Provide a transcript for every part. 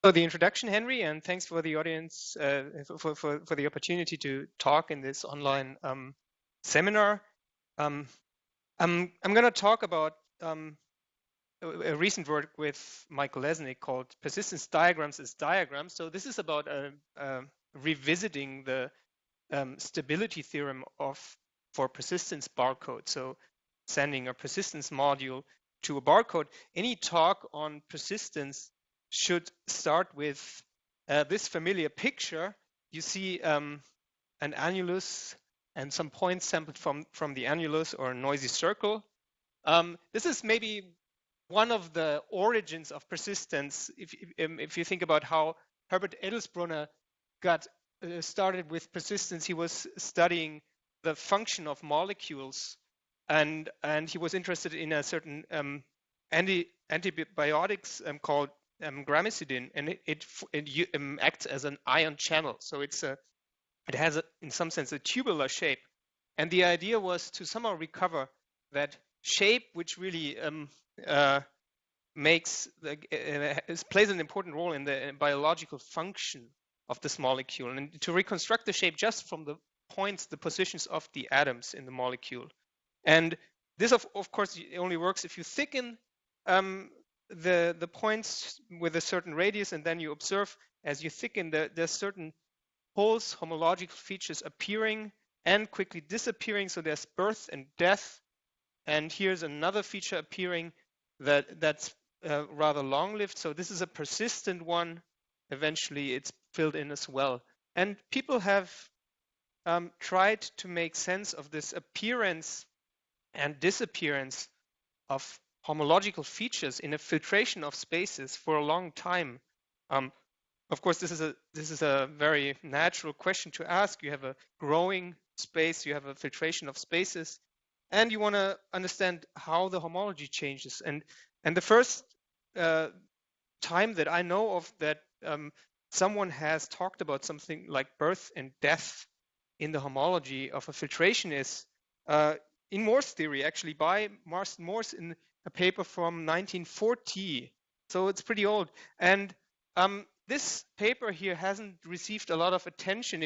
So the introduction, Henry, and thanks for the audience, for the opportunity to talk in this online seminar. I'm going to talk about a recent work with Michael Lesnick called Persistence Diagrams as Diagrams. So this is about revisiting the stability theorem for persistence barcode. So sending a persistence module to a barcode. Any talk on persistence should start with this familiar picture. You see an annulus and some points sampled from the annulus or a noisy circle. This is maybe one of the origins of persistence. If you think about how Herbert Edelsbrunner got started with persistence, he was studying the function of molecules, and he was interested in a certain antibiotics called gramicidin, and it acts as an ion channel. So it has in some sense a tubular shape, and the idea was to somehow recover that shape, which really plays an important role in the biological function of this molecule, and to reconstruct the shape just from the points, the positions of the atoms in the molecule. And this, of course, only works if you thicken the points with a certain radius, and then you observe as you thicken, there's certain holes, homological features appearing and quickly disappearing. So there's birth and death. And here's another feature appearing that's rather long-lived. So this is a persistent one. Eventually, it's filled in as well. And people have tried to make sense of this appearance and disappearance of homological features in a filtration of spaces for a long time. Of course, this is a very natural question to ask. You have a growing space, you have a filtration of spaces, and you want to understand how the homology changes. And the first time that I know of that someone has talked about something like birth and death in the homology of a filtration is in Morse theory, actually, by Marston Morse in a paper from 1940. So it's pretty old. And this paper here hasn't received a lot of attention.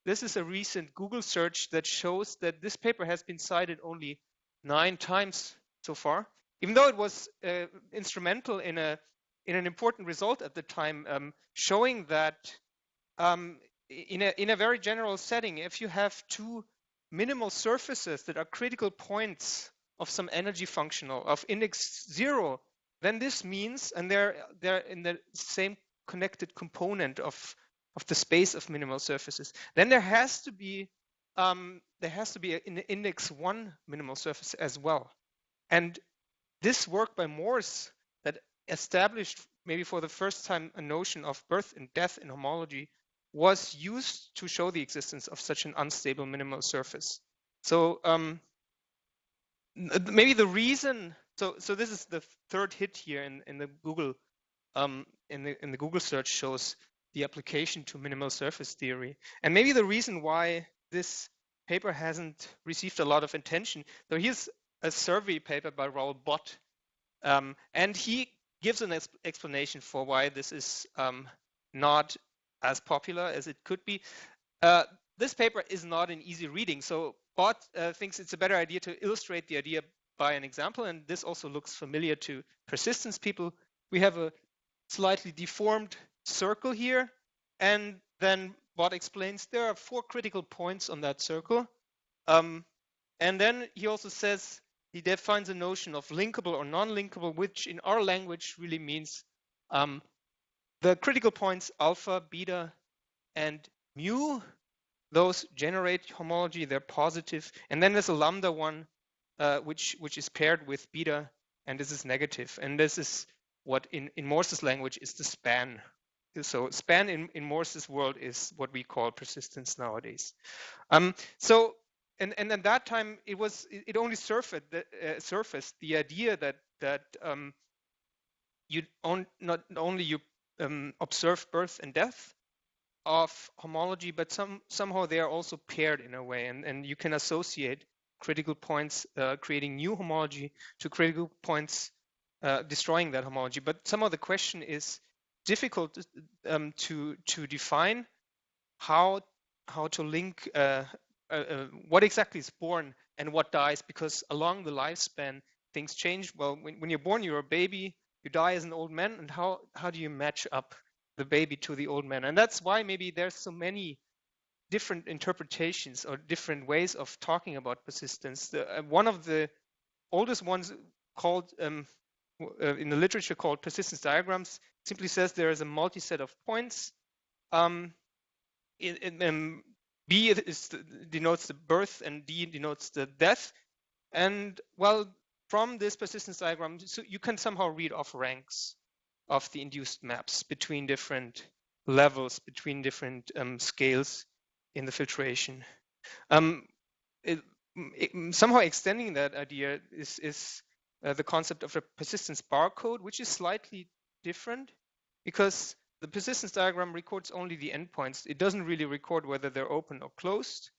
This is a recent Google search that shows that this paper has been cited only 9 times so far, even though it was instrumental in an important result at the time, showing that in a very general setting, if you have 2 minimal surfaces that are critical points of some energy functional of index 0, then this means, and they're in the same connected component of the space of minimal surfaces, then there has to be an index 1 minimal surface as well. And this work by Morse that established maybe for the first time a notion of birth and death in homology was used to show the existence of such an unstable minimal surface. So maybe the reason, so this is the third hit here in the Google in the Google search shows the application to minimal surface theory. And maybe the reason why this paper hasn't received a lot of attention, so here's a survey paper by Raoul Bott, and he gives an explanation for why this is not as popular as it could be. This paper is not an easy reading, so Bott thinks it's a better idea to illustrate the idea by an example, and this also looks familiar to persistence people. We have a slightly deformed circle here, and then Bott explains there are 4 critical points on that circle, and then he also says he defines a notion of linkable or non-linkable, which in our language really means the critical points alpha, beta, and mu. Those generate homology, they're positive, and then there's a lambda one which is paired with beta, and this is negative, and this is what in Morse's language is the span. So span in Morse's world is what we call persistence nowadays. So and at that time it only surfaced the idea that you not only you observe birth and death of homology, but somehow they are also paired in a way, and you can associate critical points creating new homology to critical points destroying that homology. But somehow the question is, difficult to define how to link what exactly is born and what dies, because along the lifespan things change. Well, when you're born, you're a baby, you die as an old man, and how do you match up the baby to the old man? And that's why maybe there's so many different interpretations or different ways of talking about persistence. One of the oldest ones, called in the literature, called persistence diagrams, simply says there is a multi-set of points. B denotes the birth and D denotes the death. And well, from this persistence diagram, so you can somehow read off ranks of the induced maps between different levels, between different scales in the filtration. Somehow extending that idea is the concept of a persistence barcode, which is slightly different, because the persistence diagram records only the endpoints. It doesn't really record whether they're open or closed.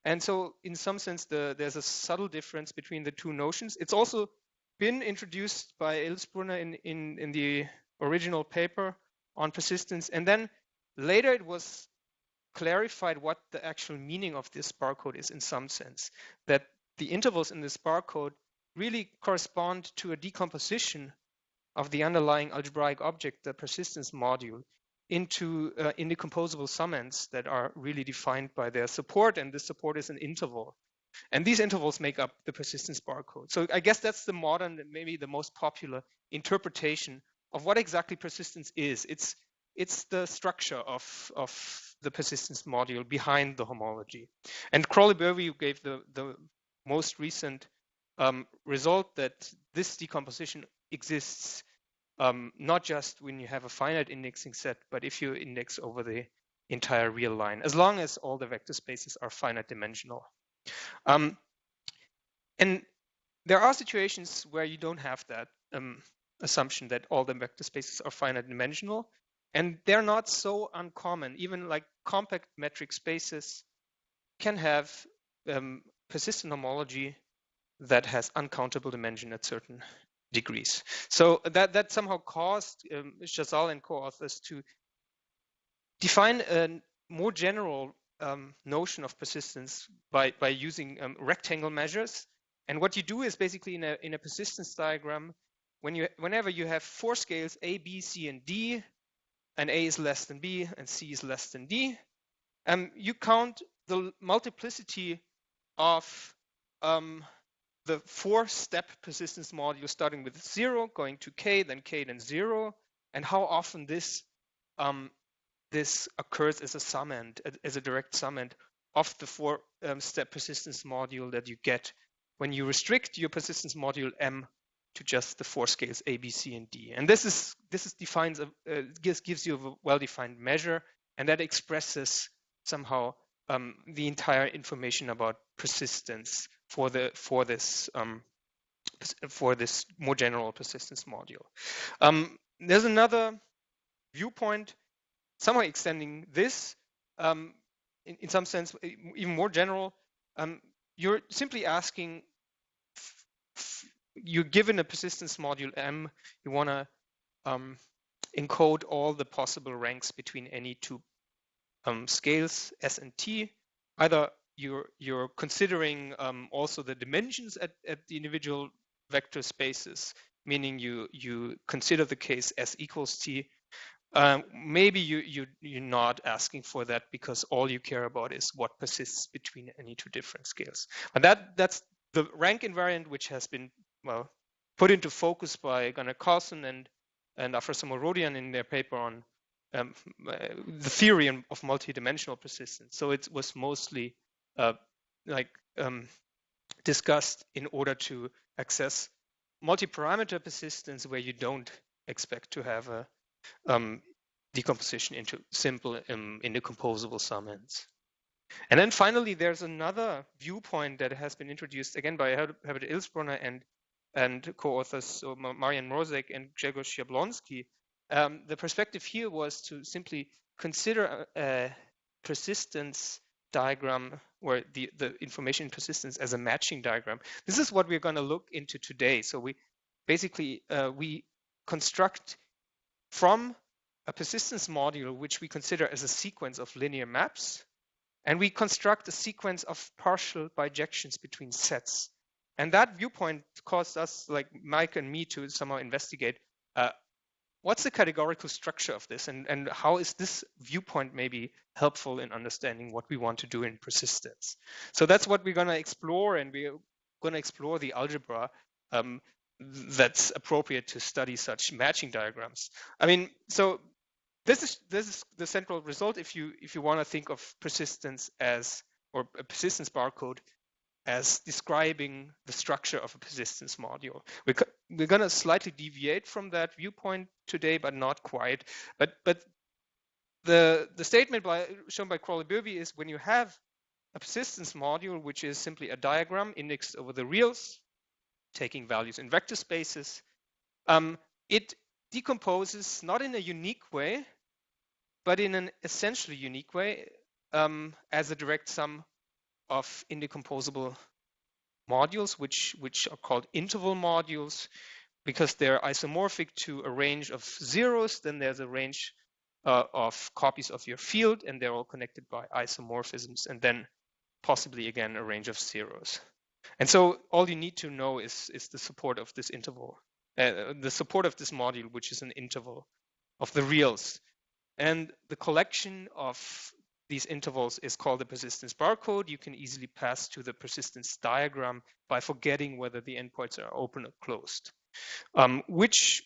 And so in some sense, there's a subtle difference between the two notions. It's also been introduced by Ilsbrunner in the original paper on persistence. And then later it was clarified what the actual meaning of this barcode is, in some sense, that the intervals in this barcode really correspond to a decomposition of the underlying algebraic object, the persistence module, into indecomposable summands that are really defined by their support, and the support is an interval. And these intervals make up the persistence barcode. So I guess that's the modern, maybe the most popular interpretation of what exactly persistence is. It's the structure of the persistence module behind the homology. And Crawley-Burvey gave the most recent result that this decomposition exists not just when you have a finite indexing set, but if you index over the entire real line, as long as all the vector spaces are finite dimensional. And there are situations where you don't have that assumption that all the vector spaces are finite dimensional, and they're not so uncommon. Even like compact metric spaces can have persistent homology that has uncountable dimension at certain degrees. So that somehow caused Chazal and co-authors to define a more general notion of persistence by using rectangle measures. And what you do is basically in a persistence diagram, whenever you have four scales, A, B, C, and D, and A is less than B and C is less than D, you count the multiplicity of the four-step persistence module, starting with 0, going to k, then 0, and how often this occurs as a summand, as a direct summand of the four-step persistence module that you get when you restrict your persistence module M to just the four scales A, B, C, and D. And this gives you a well-defined measure, and that expresses somehow the entire information about persistence for this more general persistence module. There's another viewpoint, somehow extending this, in some sense, even more general. You're simply asking, you're given a persistence module M, you want to encode all the possible ranks between any two scales S and T. Either you're considering also the dimensions at the individual vector spaces, meaning you consider the case S equals T. Maybe you're not asking for that because all you care about is what persists between any two different scales. And that's the rank invariant, which has been put into focus by Gunnar Carlson and Afrasam Morodian in their paper on the theorem of multidimensional persistence. So it was mostly discussed in order to access multi-parameter persistence where you don't expect to have a decomposition into simple indecomposable summands. And then finally, there's another viewpoint that has been introduced again by Herbert Ilsbrunner and co-authors, so Marian Mrozek and Grzegorz Jablonski. The perspective here was to simply consider a persistence diagram or the information in persistence as a matching diagram. This is what we're going to look into today. So we basically we construct from a persistence module which we consider as a sequence of linear maps, and we construct a sequence of partial bijections between sets. And that viewpoint caused us, like Mike and me, to somehow investigate what's the categorical structure of this, and how is this viewpoint maybe helpful in understanding what we want to do in persistence. So that's what we're going to explore, and we're going to explore the algebra that's appropriate to study such matching diagrams. I mean, so this is the central result if you want to think of persistence as, or a persistence barcode as describing the structure of a persistence module. We're going to slightly deviate from that viewpoint today, but not quite. But the statement shown by Crawley-Bürvi is when you have a persistence module, which is simply a diagram indexed over the reals, taking values in vector spaces, it decomposes not in a unique way, but in an essentially unique way as a direct sum of indecomposable modules, which are called interval modules, because they're isomorphic to a range of zeros. Then there's a range of copies of your field, and they're all connected by isomorphisms, and then possibly again a range of zeros. And so all you need to know is the support of this interval, the support of this module, which is an interval of the reals. And the collection of these intervals is called the persistence barcode. You can easily pass to the persistence diagram by forgetting whether the endpoints are open or closed, which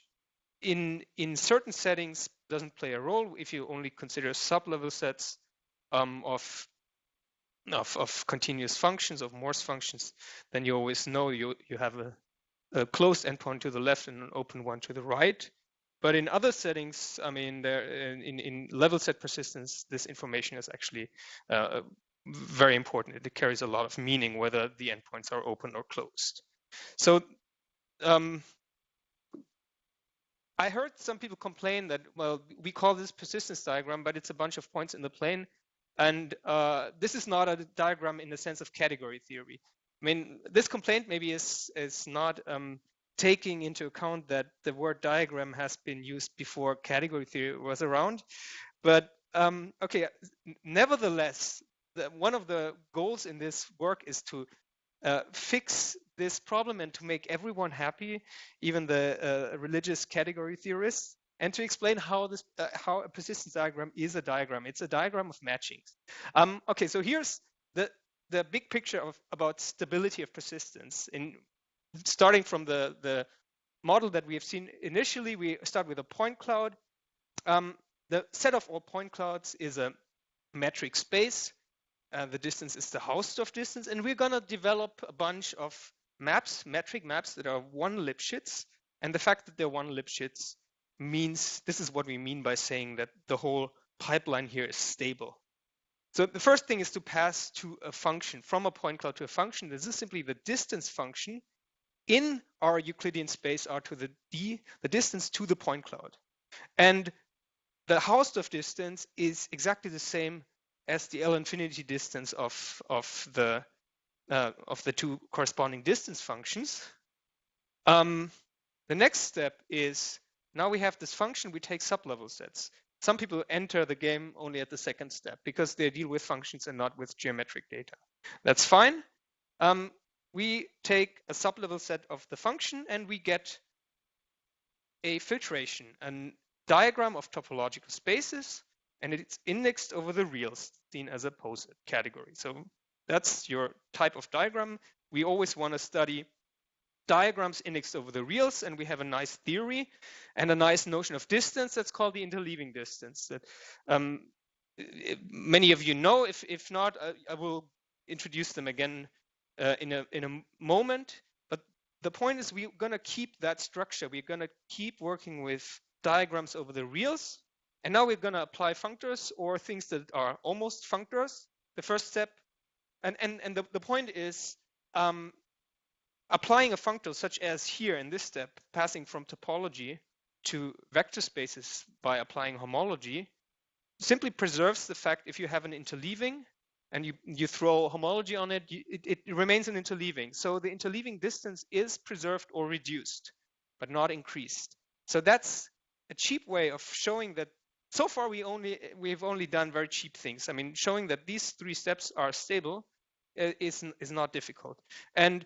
in certain settings doesn't play a role. If you only consider sub-level sets of continuous functions, of Morse functions, then you always know you have a closed endpoint to the left and an open one to the right. But in other settings, I mean, in level set persistence, this information is actually very important. It carries a lot of meaning whether the endpoints are open or closed. So I heard some people complain that, well, we call this persistence diagram, but it's a bunch of points in the plane. And this is not a diagram in the sense of category theory. I mean, this complaint maybe is not taking into account that the word diagram has been used before category theory was around. But okay, nevertheless, one of the goals in this work is to fix this problem and to make everyone happy, even the religious category theorists, and to explain how a persistence diagram is a diagram. It's a diagram of matchings. Okay, so here's the big picture about stability of persistence. Starting from the model that we have seen initially, we start with a point cloud. The set of all point clouds is a metric space. The distance is the Hausdorff distance, and we're going to develop a bunch of maps, metric maps that are one Lipschitz. And the fact that they're one Lipschitz means, this is what we mean by saying that the whole pipeline here is stable. So the first thing is to pass to a function, from a point cloud to a function. This is simply the distance function in our Euclidean space R to the D, the distance to the point cloud. And the Hausdorff distance is exactly the same as the L infinity distance of the two corresponding distance functions. The next step is, now we have this function, we take sublevel sets. Some people enter the game only at the second step because they deal with functions and not with geometric data. That's fine. We take a sublevel set of the function and we get a filtration, a diagram of topological spaces, and it's indexed over the reals, seen as a poset category. So that's your type of diagram. We always want to study diagrams indexed over the reals, and we have a nice theory and a nice notion of distance that's called the interleaving distance that many of you know. If not, I will introduce them again in a moment. But the point is, we're going to keep that structure. We're going to keep working with diagrams over the reals, and now we're going to apply functors, or things that are almost functors, the first step. And the point is, applying a functor, such as here in this step, passing from topology to vector spaces by applying homology, simply preserves the fact if you have an interleaving and you throw homology on it, it remains an interleaving. So the interleaving distance is preserved or reduced, but not increased. So that's a cheap way of showing that so far we've only done very cheap things. I mean, showing that these 3 steps are stable is not difficult. And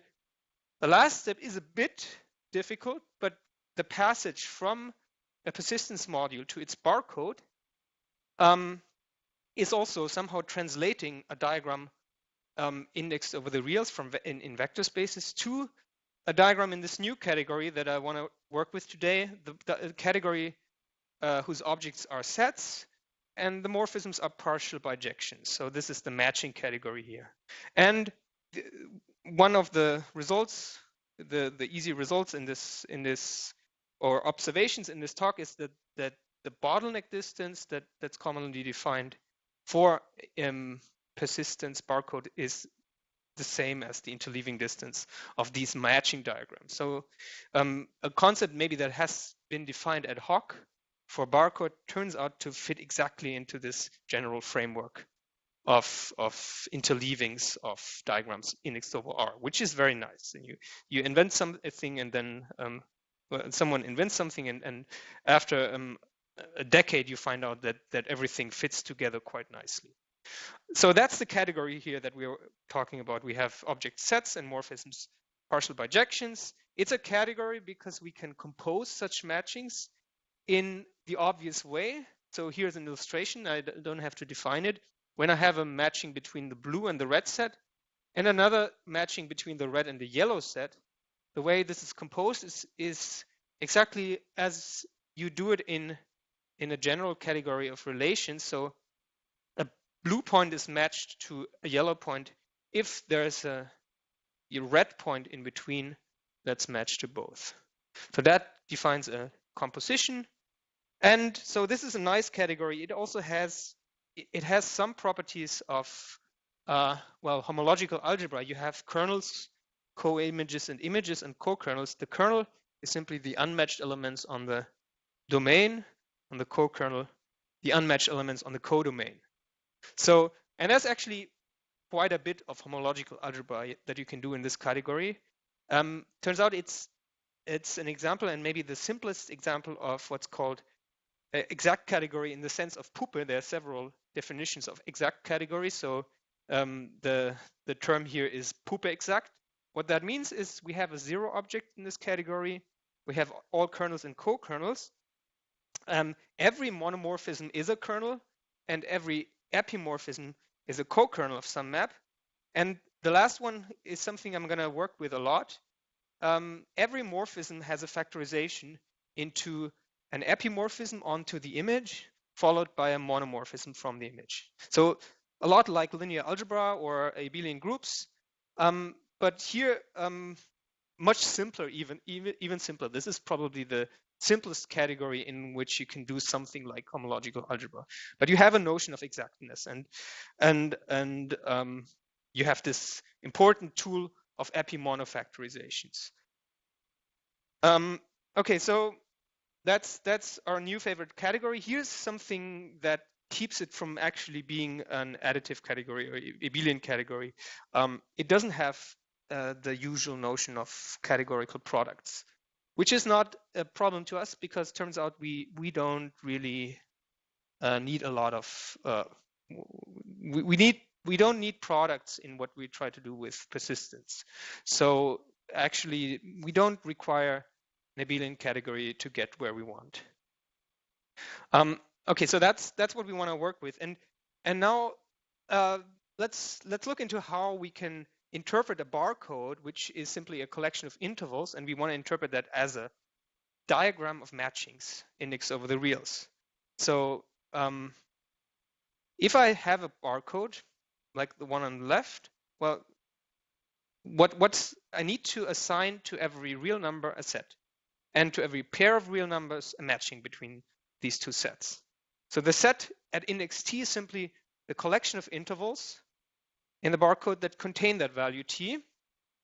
the last step is a bit difficult, but the passage from a persistence module to its barcode is also somehow translating a diagram indexed over the reals from in vector spaces to a diagram in this new category that I want to work with today, the category whose objects are sets, and the morphisms are partial bijections. So this is the matching category here. And one of the results, the easy results in this or observations in this talk is that the bottleneck distance that's commonly defined for persistence barcode is the same as the interleaving distance of these matching diagrams. So a concept maybe that has been defined ad hoc for barcode turns out to fit exactly into this general framework of interleavings of diagrams indexed over R, which is very nice. And you invent something, and then someone invents something, and after a decade you find out that everything fits together quite nicely. So that's the category here that we're talking about. We have object sets and morphisms, partial bijections. It's a category because we can compose such matchings in the obvious way. So here's an illustration. I don't have to define it. When I have a matching between the blue and the red set, and another matching between the red and the yellow set, the way this is composed is exactly as you do it in a general category of relations. So a blue point is matched to a yellow point if there is a red point in between that's matched to both. So that defines a composition. And so this is a nice category. It also has some properties of homological algebra. You have kernels, co-images, and images, and co-kernels. The kernel is simply the unmatched elements on the domain, on the co-kernel, the unmatched elements on the codomain. So, and there's actually quite a bit of homological algebra that you can do in this category. Turns out it's an example, and maybe the simplest example of what's called exact category in the sense of Puppe. There are several definitions of exact category. So the term here is Puppe exact. What that means is we have a zero object in this category. We have all kernels and co-kernels. Every monomorphism is a kernel, and every epimorphism is a co-kernel of some map. And the last one is something I'm going to work with a lot. Every morphism has a factorization into an epimorphism onto the image, followed by a monomorphism from the image. So a lot like linear algebra or abelian groups, but here much simpler, even simpler. This is probably the simplest category in which you can do something like homological algebra. But you have a notion of exactness, and you have this important tool of epimonofactorizations. Okay, so that's our new favorite category. Here's something that keeps it from actually being an additive category or abelian category. It doesn't have the usual notion of categorical products, which is not a problem to us because it turns out we don't really need a lot of we don't need products in what we try to do with persistence. So actually we don't require an abelian category to get where we want. Okay, so that's what we want to work with, and now let's look into how we can interpret a barcode, which is simply a collection of intervals, and we want to interpret that as a diagram of matchings indexed over the reals. So if I have a barcode like the one on the left, well, what's I need to assign to every real number a set, and to every pair of real numbers a matching between these two sets. So the set at index t is simply the collection of intervals in the barcode that contain that value t.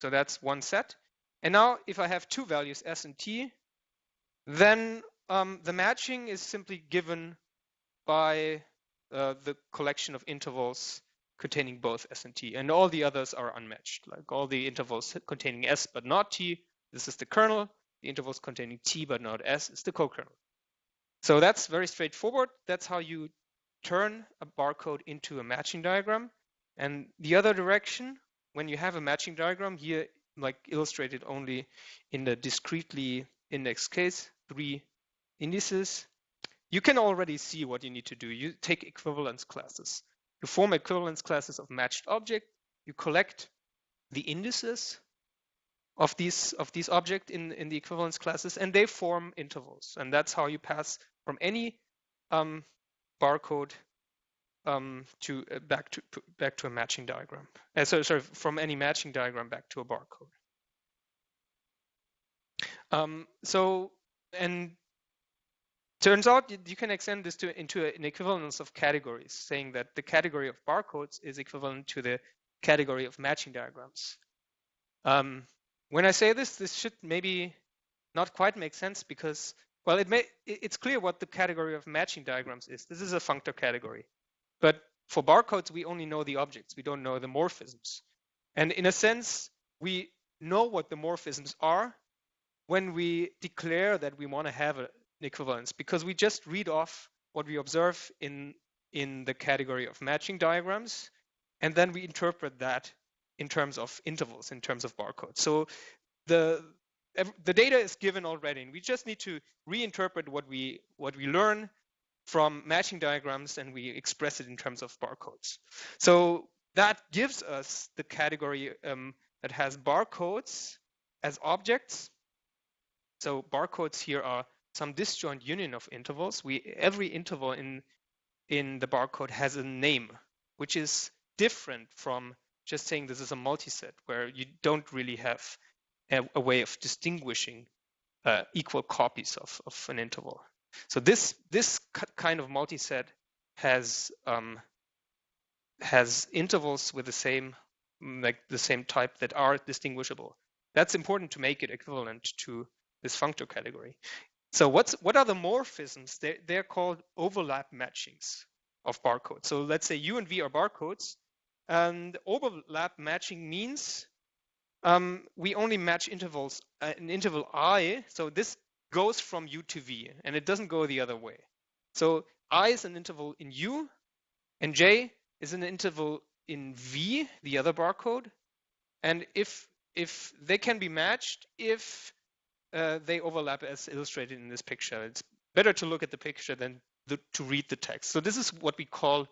So that's one set. And now if I have two values s and t, then the matching is simply given by the collection of intervals containing both s and t, and all the others are unmatched. Like all the intervals containing s but not t, this is the kernel. The intervals containing t but not s is the co-kernel. So that's very straightforward. That's how you turn a barcode into a matching diagram. And the other direction, when you have a matching diagram, here like illustrated only in the discretely indexed case, 3 indices, you can already see what you need to do. You take equivalence classes. You form equivalence classes of matched object. You collect the indices of these objects in the equivalence classes, and they form intervals. And that's how you pass from any barcode back to a matching diagram. Sorry, from any matching diagram back to a barcode. And turns out you can extend this into an equivalence of categories, saying that the category of barcodes is equivalent to the category of matching diagrams. When I say this should maybe not quite make sense because, well, it's clear what the category of matching diagrams is. This is a functor category. But for barcodes, we only know the objects. We don't know the morphisms. And in a sense, we know what the morphisms are when we declare that we want to have an equivalence, because we just read off what we observe in the category of matching diagrams, and then we interpret that in terms of intervals, in terms of barcodes. So the data is given already, and we just need to reinterpret what we learn from matching diagrams, and we express it in terms of barcodes. So that gives us the category that has barcodes as objects. So barcodes here are some disjoint union of intervals. Every interval in the barcode has a name, which is different from just saying this is a multiset, where you don't really have a way of distinguishing equal copies of an interval. So this kind of multiset has intervals with the same type that are distinguishable. That's important to make it equivalent to this functor category. So what are the morphisms? They're called overlap matchings of barcodes. So let's say U and V are barcodes, and overlap matching means we only match intervals, an interval I. So this goes from U to V, and it doesn't go the other way. So I is an interval in U, and J is an interval in V, the other barcode. And if they can be matched, if they overlap as illustrated in this picture. It's better to look at the picture than to read the text. So this is what we call,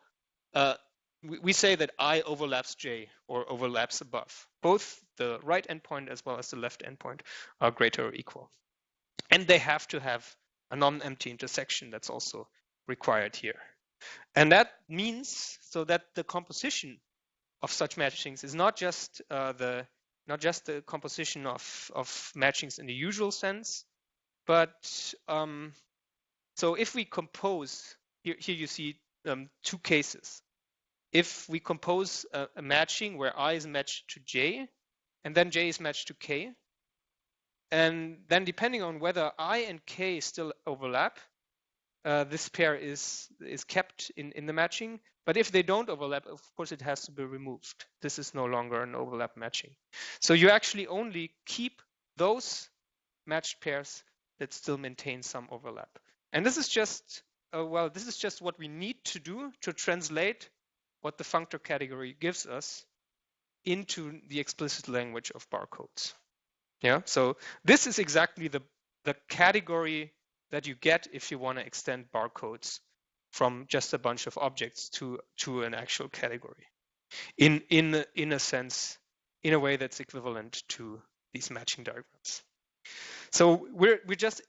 we say that I overlaps J, or overlaps above. Both the right endpoint as well as the left endpoint are greater or equal. And they have to have a non-empty intersection. That's also required here. And that means so that the composition of such matchings is not just the composition of matchings in the usual sense, but so if we compose, here you see 2 cases. If we compose a matching where I is matched to J, and then J is matched to K, and then depending on whether I and K still overlap, this pair is kept in the matching. But if they don't overlap, of course, it has to be removed. This is no longer an overlap matching. So you actually only keep those matched pairs that still maintain some overlap. And this is just, this is just what we need to do to translate what the functor category gives us into the explicit language of barcodes. Yeah. So this is exactly the category that you get if you want to extend barcodes from just a bunch of objects to an actual category in a sense, in a way that's equivalent to these matching diagrams. So we're just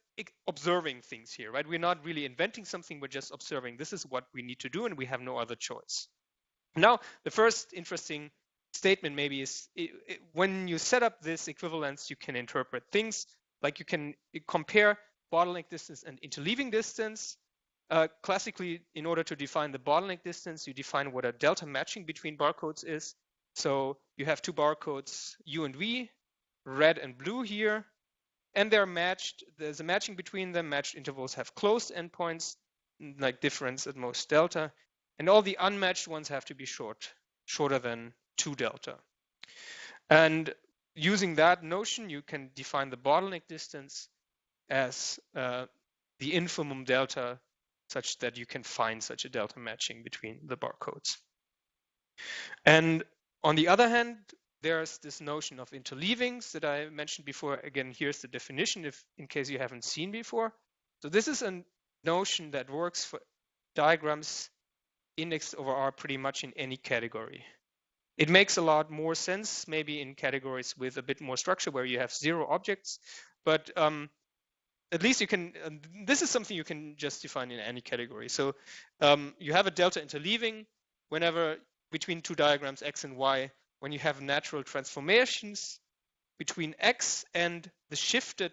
observing things here, right? We're not really inventing something, we're just observing this is what we need to do and we have no other choice. Now, the first interesting statement maybe is when you set up this equivalence, you can interpret things like you can compare bottleneck distance and interleaving distance. Classically, in order to define the bottleneck distance, you define what a delta matching between barcodes is. So you have 2 barcodes, U and V, red and blue here, and they're matched. There's a matching between them. Matched intervals have closed endpoints, like difference at most delta, and all the unmatched ones have to be shorter than 2 delta. And using that notion, you can define the bottleneck distance as the infimum delta such that you can find such a delta matching between the barcodes. And on the other hand, there's this notion of interleavings that I mentioned before. Again, here's the definition if in case you haven't seen before. So this is a notion that works for diagrams indexed over R pretty much in any category. It makes a lot more sense maybe in categories with a bit more structure where you have 0 objects, but at least you can, this is something you can just define in any category. So you have a delta interleaving whenever between 2 diagrams X and Y, when you have natural transformations between X and the shifted,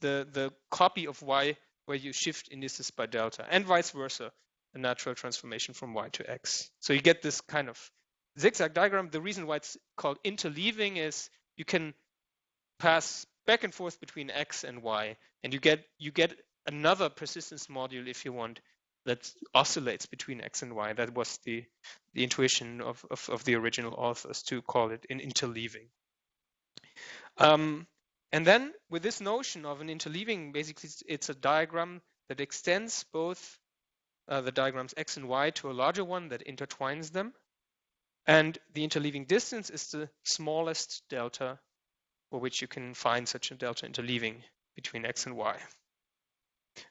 the copy of Y where you shift indices by delta, and vice versa, a natural transformation from Y to X. So you get this kind of zigzag diagram. The reason why it's called interleaving is you can pass back and forth between X and Y, and you get another persistence module if you want that oscillates between X and Y. That was the intuition of the original authors to call it an interleaving. And then with this notion of an interleaving, basically it's a diagram that extends both the diagrams X and Y to a larger one that intertwines them. And the interleaving distance is the smallest delta for which you can find such a delta interleaving between X and Y.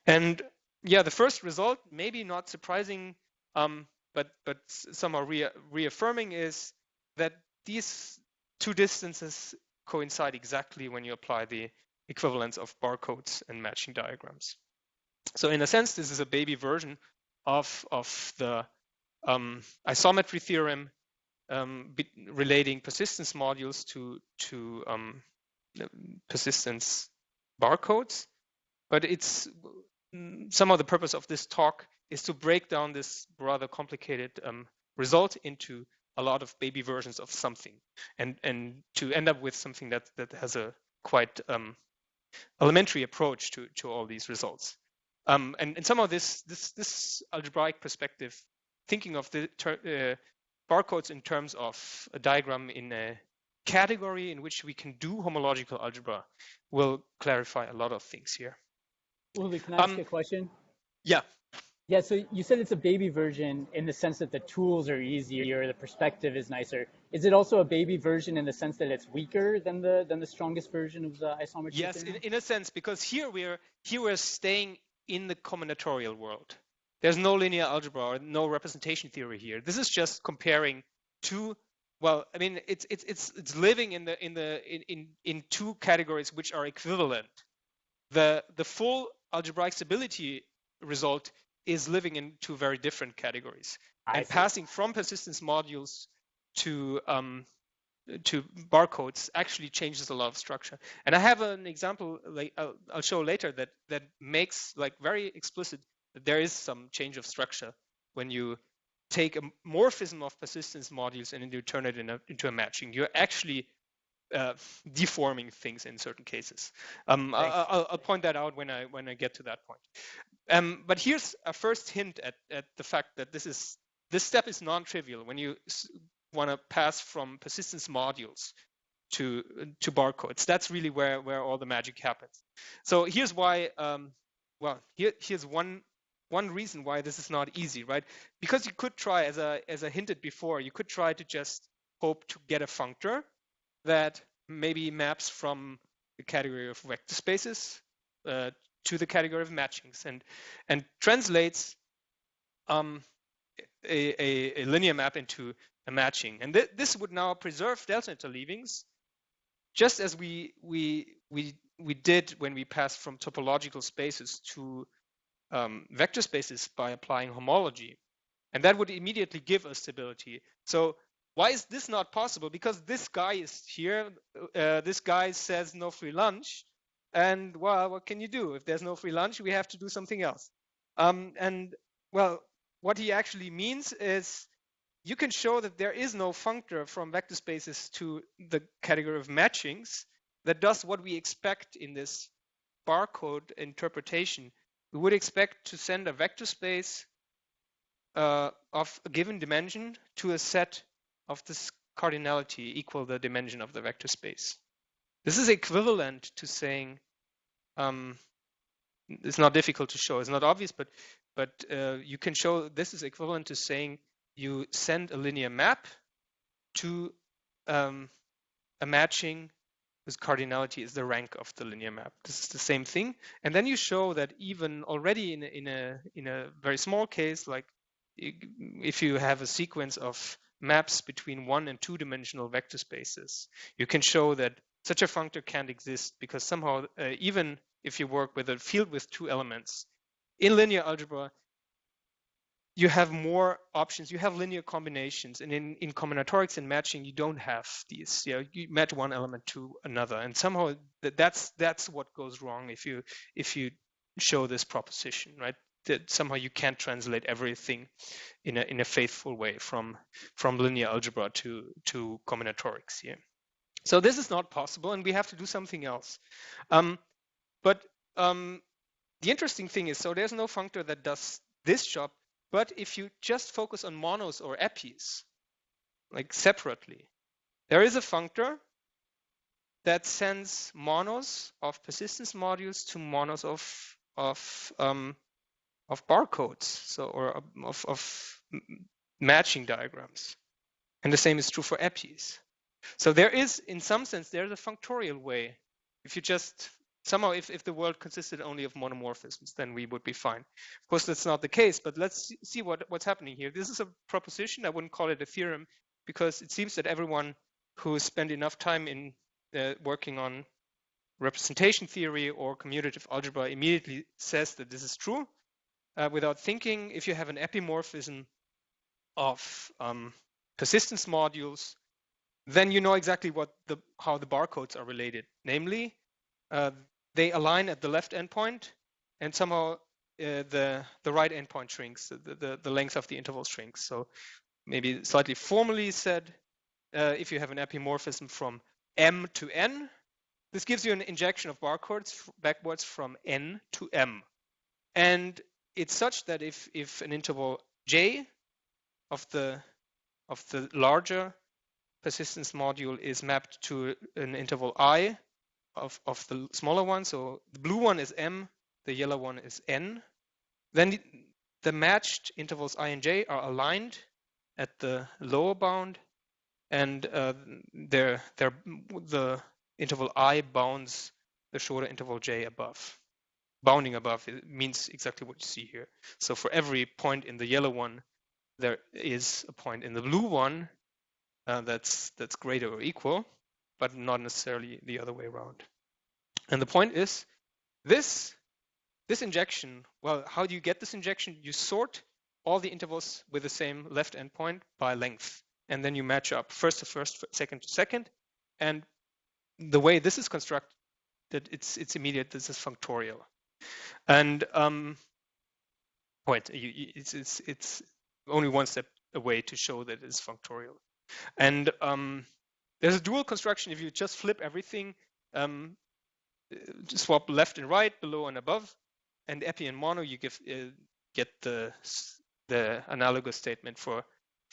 And yeah, the first result, maybe not surprising, but somehow reaffirming, is that these 2 distances coincide exactly when you apply the equivalence of barcodes and matching diagrams. So in a sense, this is a baby version of the isometry theorem relating persistence modules to persistence barcodes. But it's somehow the purpose of this talk is to break down this rather complicated result into a lot of baby versions of something, and to end up with something that has a quite elementary approach to all these results. And somehow this algebraic perspective, thinking of the barcodes in terms of a diagram in a category in which we can do homological algebra, will clarify a lot of things here. Ulrich, can I ask a question? Yeah. Yeah, so you said it's a baby version in the sense that the tools are easier, the perspective is nicer. Is it also a baby version in the sense that it's weaker than the strongest version of the isometry? Yes, in a sense, because here we're staying in the combinatorial world. There's no linear algebra or no representation theory here. This is just comparing 2. Well, I mean, it's living in 2 categories which are equivalent. The full algebraic stability result is living in 2 very different categories, and passing from persistence modules to barcodes actually changes a lot of structure. And I have an example I'll show later that makes like very explicit that there is some change of structure when you take a morphism of persistence modules and then you turn it into a matching. You're actually deforming things in certain cases. I'll point that out when I get to that point. But here's a first hint at the fact that this step is non-trivial when you want to pass from persistence modules to barcodes. That's really where all the magic happens. So here's why. Here's one reason why this is not easy, right? Because you could try, as I hinted before, you could try to just hope to get a functor that maybe maps from the category of vector spaces to the category of matchings and translates a linear map into a matching. And this would now preserve delta interleavings, just as we did when we passed from topological spaces to vector spaces by applying homology. And that would immediately give us stability. So why is this not possible? Because this guy is here. This guy says no free lunch. And well, what can you do? If there's no free lunch, we have to do something else. And well, what he actually means is you can show that there is no functor from vector spaces to the category of matchings that does what we expect in this barcode interpretation. We would expect to send a vector space of a given dimension to a set of this cardinality equal the dimension of the vector space. This is equivalent to saying it's not difficult to show. It's not obvious, but you can show this is equivalent to saying you send a linear map to a matching whose cardinality is the rank of the linear map. This is the same thing, and then you show that even already in a very small case, like if you have a sequence of maps between 1 and 2-dimensional vector spaces, you can show that such a functor can't exist because somehow, even if you work with a field with 2 elements, in linear algebra, you have more options. You have linear combinations, and in combinatorics and matching, you don't have these. You match one element to another, and somehow that's what goes wrong if you show this proposition, right? That somehow you can't translate everything in a faithful way from linear algebra to combinatorics here. So this is not possible, and we have to do something else. But the interesting thing is, so there's no functor that does this job. But if you just focus on monos or epis, like separately, there is a functor that sends monos of persistence modules to monos of barcodes, so or of matching diagrams, and the same is true for epis. So there is, in some sense, there's a functorial way. If you just somehow, if the world consisted only of monomorphisms, then we would be fine. Of course, that's not the case, but let's see what's happening here. This is a proposition. I wouldn't call it a theorem because it seems that everyone who spent enough time in working on representation theory or commutative algebra immediately says that this is true without thinking. If you have an epimorphism of persistence modules, then you know exactly how the barcodes are related. Namely, they align at the left endpoint, and somehow the right endpoint shrinks, the length of the interval shrinks. So maybe slightly formally said, if you have an epimorphism from M to N, this gives you an injection of barcodes backwards from N to M. And it's such that if an interval J of the larger persistence module is mapped to an interval I of the smaller one, so the blue one is M, the yellow one is N, then the matched intervals I and J are aligned at the lower bound, and the interval I bounds the shorter interval J above. Bounding above, it means exactly what you see here. So for every point in the yellow one, there is a point in the blue one that's greater or equal, but not necessarily the other way around. And the point is, this injection, well, how do you get this injection? You sort all the intervals with the same left endpoint by length, and then you match up first to first, second to second. And the way this is constructed, it's immediate. This is functorial. And it's only one step away to show that it's functorial. And there's a dual construction. If you just flip everything, swap left and right, below and above, and epi and mono, you get the analogous statement for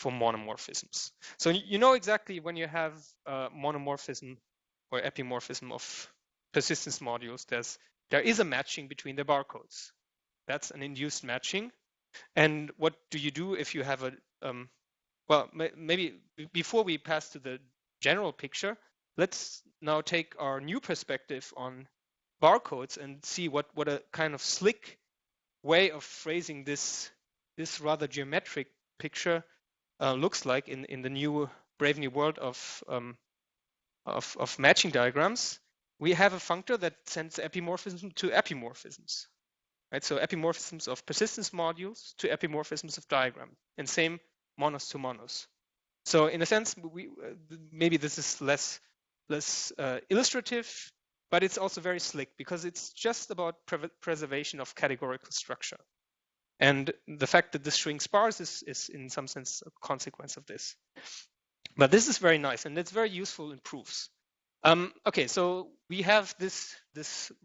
monomorphisms. So you know exactly when you have monomorphism or epimorphism of persistence modules, there is a matching between the barcodes. That's an induced matching. And what do you do if you have a well, maybe before we pass to the general picture, let's now take our new perspective on barcodes and see what a kind of slick way of phrasing this rather geometric picture looks like in the new brave new world of matching diagrams. We have a functor that sends epimorphism to epimorphisms, right? So epimorphisms of persistence modules to epimorphisms of diagram, and same monos to monos. So in a sense, maybe this is less illustrative, but it's also very slick because it's just about preservation of categorical structure. And the fact that this shrinks sparse is in some sense a consequence of this. But this is very nice, and it's very useful in proofs. Okay, so we have this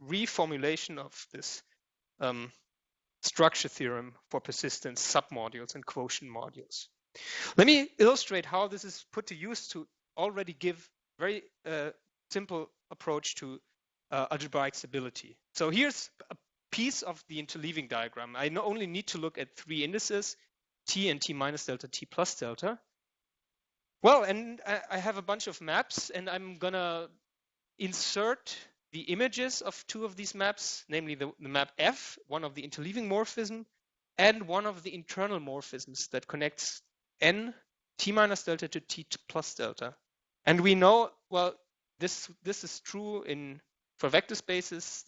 reformulation of this structure theorem for persistence submodules and quotient modules. Let me illustrate how this is put to use to already give very simple approach to algebraic stability. So here's a piece of the interleaving diagram. I only need to look at 3 indices, t and t minus delta, t plus delta. Well, and I have a bunch of maps, and I'm gonna insert the images of 2 of these maps, namely the map F, one of the interleaving morphism, and one of the internal morphisms that connects n t minus delta to t plus delta. And we know, well, this is true for vector spaces.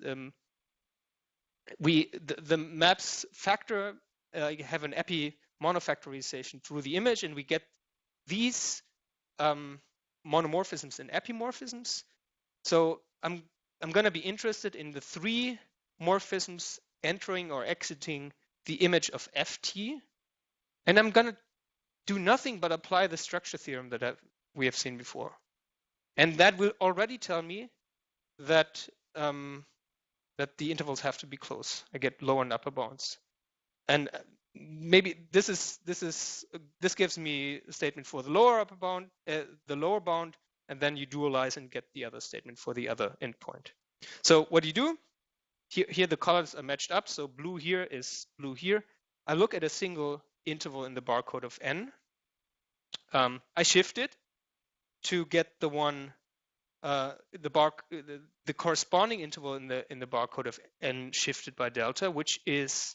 The maps factor have an epi monofactorization through the image, and we get these monomorphisms and epimorphisms. So I'm going to be interested in the 3 morphisms entering or exiting the image of ft, and I'm going to do nothing but apply the structure theorem that we have seen before, and that will already tell me that that the intervals have to be close. I get lower and upper bounds, and maybe this gives me a statement for the lower upper bound, the lower bound, and then you dualize and get the other statement for the other endpoint. So what do you do? Here the colors are matched up. So blue here is blue here. I look at a single interval in the barcode of n. I shift it to get the one the corresponding interval in the barcode of n shifted by delta, which is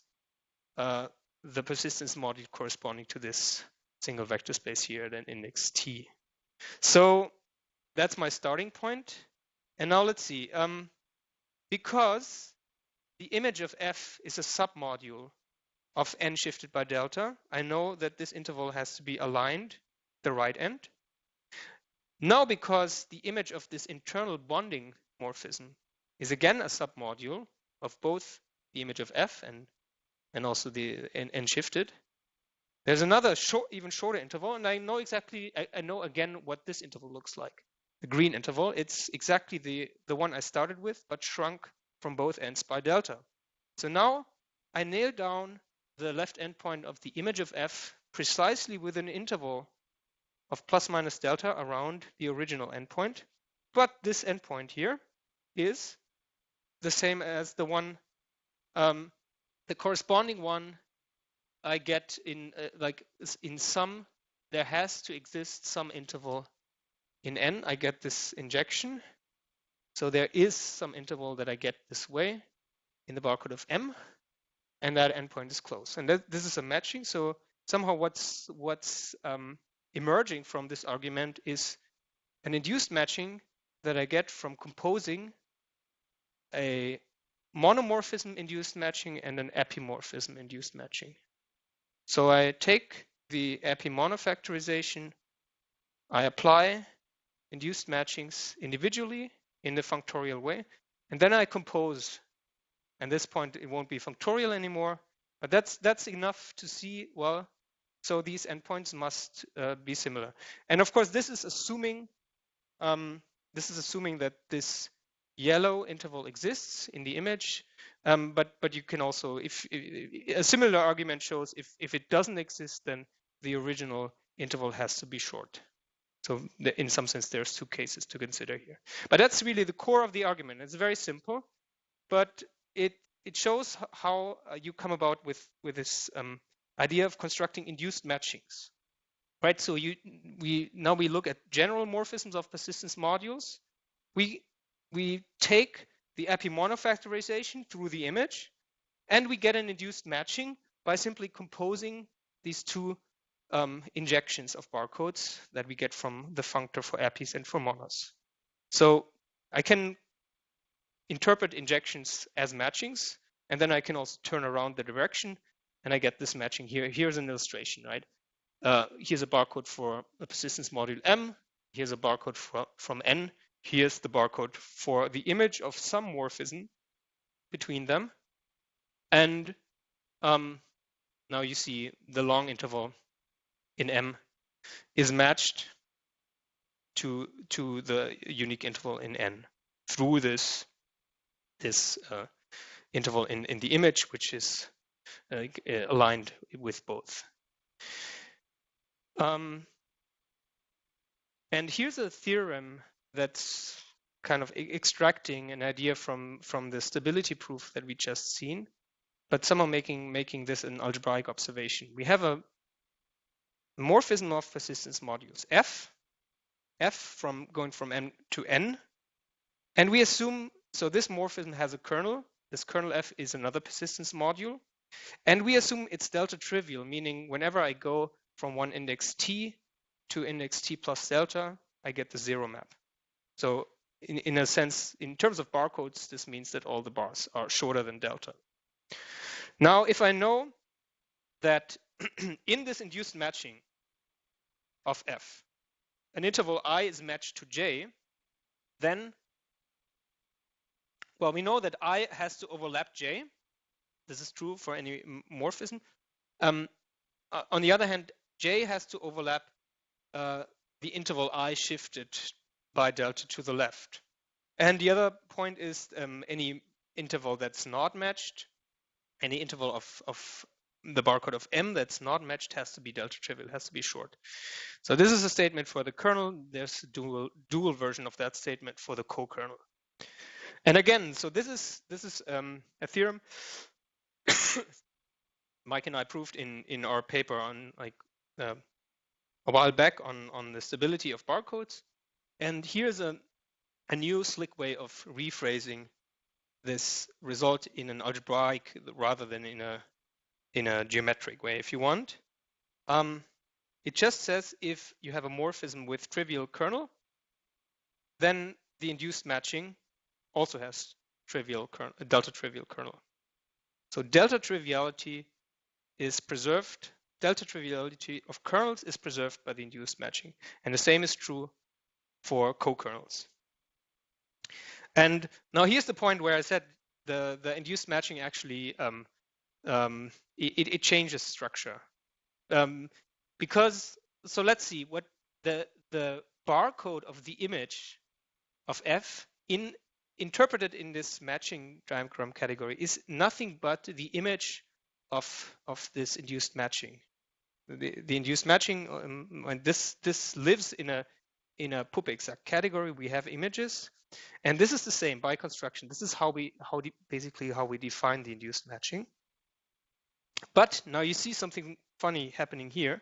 the persistence module corresponding to this single vector space here, then index t. So that's my starting point. And now let's see. Because the image of f is a submodule of n shifted by delta, I know that this interval has to be aligned the right end. Now, because the image of this internal bonding morphism is again a submodule of both the image of f and also the n shifted, there's another even shorter interval, and I know exactly, I know again what this interval looks like. The green interval, it's exactly the one I started with, but shrunk from both ends by delta. So now I nail down the left endpoint of the image of f precisely with an interval of plus minus delta around the original endpoint. But this endpoint here is the same as the one, the corresponding one I get in some, there has to exist some interval in n. I get this injection. So there is some interval that I get this way in the barcode of m, and that endpoint is close. And this is a matching. So somehow what's emerging from this argument is an induced matching that I get from composing a monomorphism induced matching and an epimorphism induced matching. So I take the epimonofactorization, I apply induced matchings individually in the functorial way, and then I compose. At this point, it won't be functorial anymore, but that's enough to see, well, so these endpoints must be similar. And of course, this is assuming that this yellow interval exists in the image. But you can also, if a similar argument shows, if it doesn't exist, then the original interval has to be short. So in some sense, there's 2 cases to consider here. But that's really the core of the argument. It's very simple, but it shows how you come about with this idea of constructing induced matchings, right? So now we look at general morphisms of persistence modules. We take the epimonofactorization through the image, and we get an induced matching by simply composing these 2 injections of barcodes that we get from the functor for epis and for monos. So I can interpret injections as matchings, and then I can also turn around the direction, and I get this matching here. Here's an illustration, right? Here's a barcode for a persistence module M. Here's a barcode from N. Here's the barcode for the image of some morphism between them. And now you see the long interval in M is matched to the unique interval in N through this interval in the image, which is aligned with both. And here's a theorem that's kind of extracting an idea from the stability proof that we just seen, but somehow making this an algebraic observation. We have a morphism of persistence modules f from going from m to n, and we assume so this morphism has a kernel. This kernel f is another persistence module, and we assume it's delta trivial, meaning whenever I go from one index t to index t plus delta, I get the zero map. So in a sense, in terms of barcodes, this means that all the bars are shorter than delta. Now, if I know that in this induced matching of f, an interval I is matched to j, then, well, we know that I has to overlap j. This is true for any morphism. On the other hand, j has to overlap the interval I shifted by delta to the left. And the other point is any interval that's not matched, any interval of the barcode of m that's not matched has to be delta trivial, has to be short. So this is a statement for the kernel. There's a dual version of that statement for the co-kernel. And again, so this is a theorem Mike and I proved in our paper on like a while back on the stability of barcodes. And here's a new slick way of rephrasing this result in an algebraic rather than in a geometric way, if you want. It just says if you have a morphism with trivial kernel, then the induced matching also has delta trivial kernel. So delta triviality is preserved. Delta triviality of kernels is preserved by the induced matching, and the same is true for co-kernels. And now here's the point where I said the induced matching actually it changes structure. Because so let's see what the barcode of the image of f interpreted in this matching diagram category is nothing but the image of this induced matching. The induced matching, and this lives in a pup exact category. We have images, and this is the same by construction. This is basically how we define the induced matching. But now you see something funny happening here.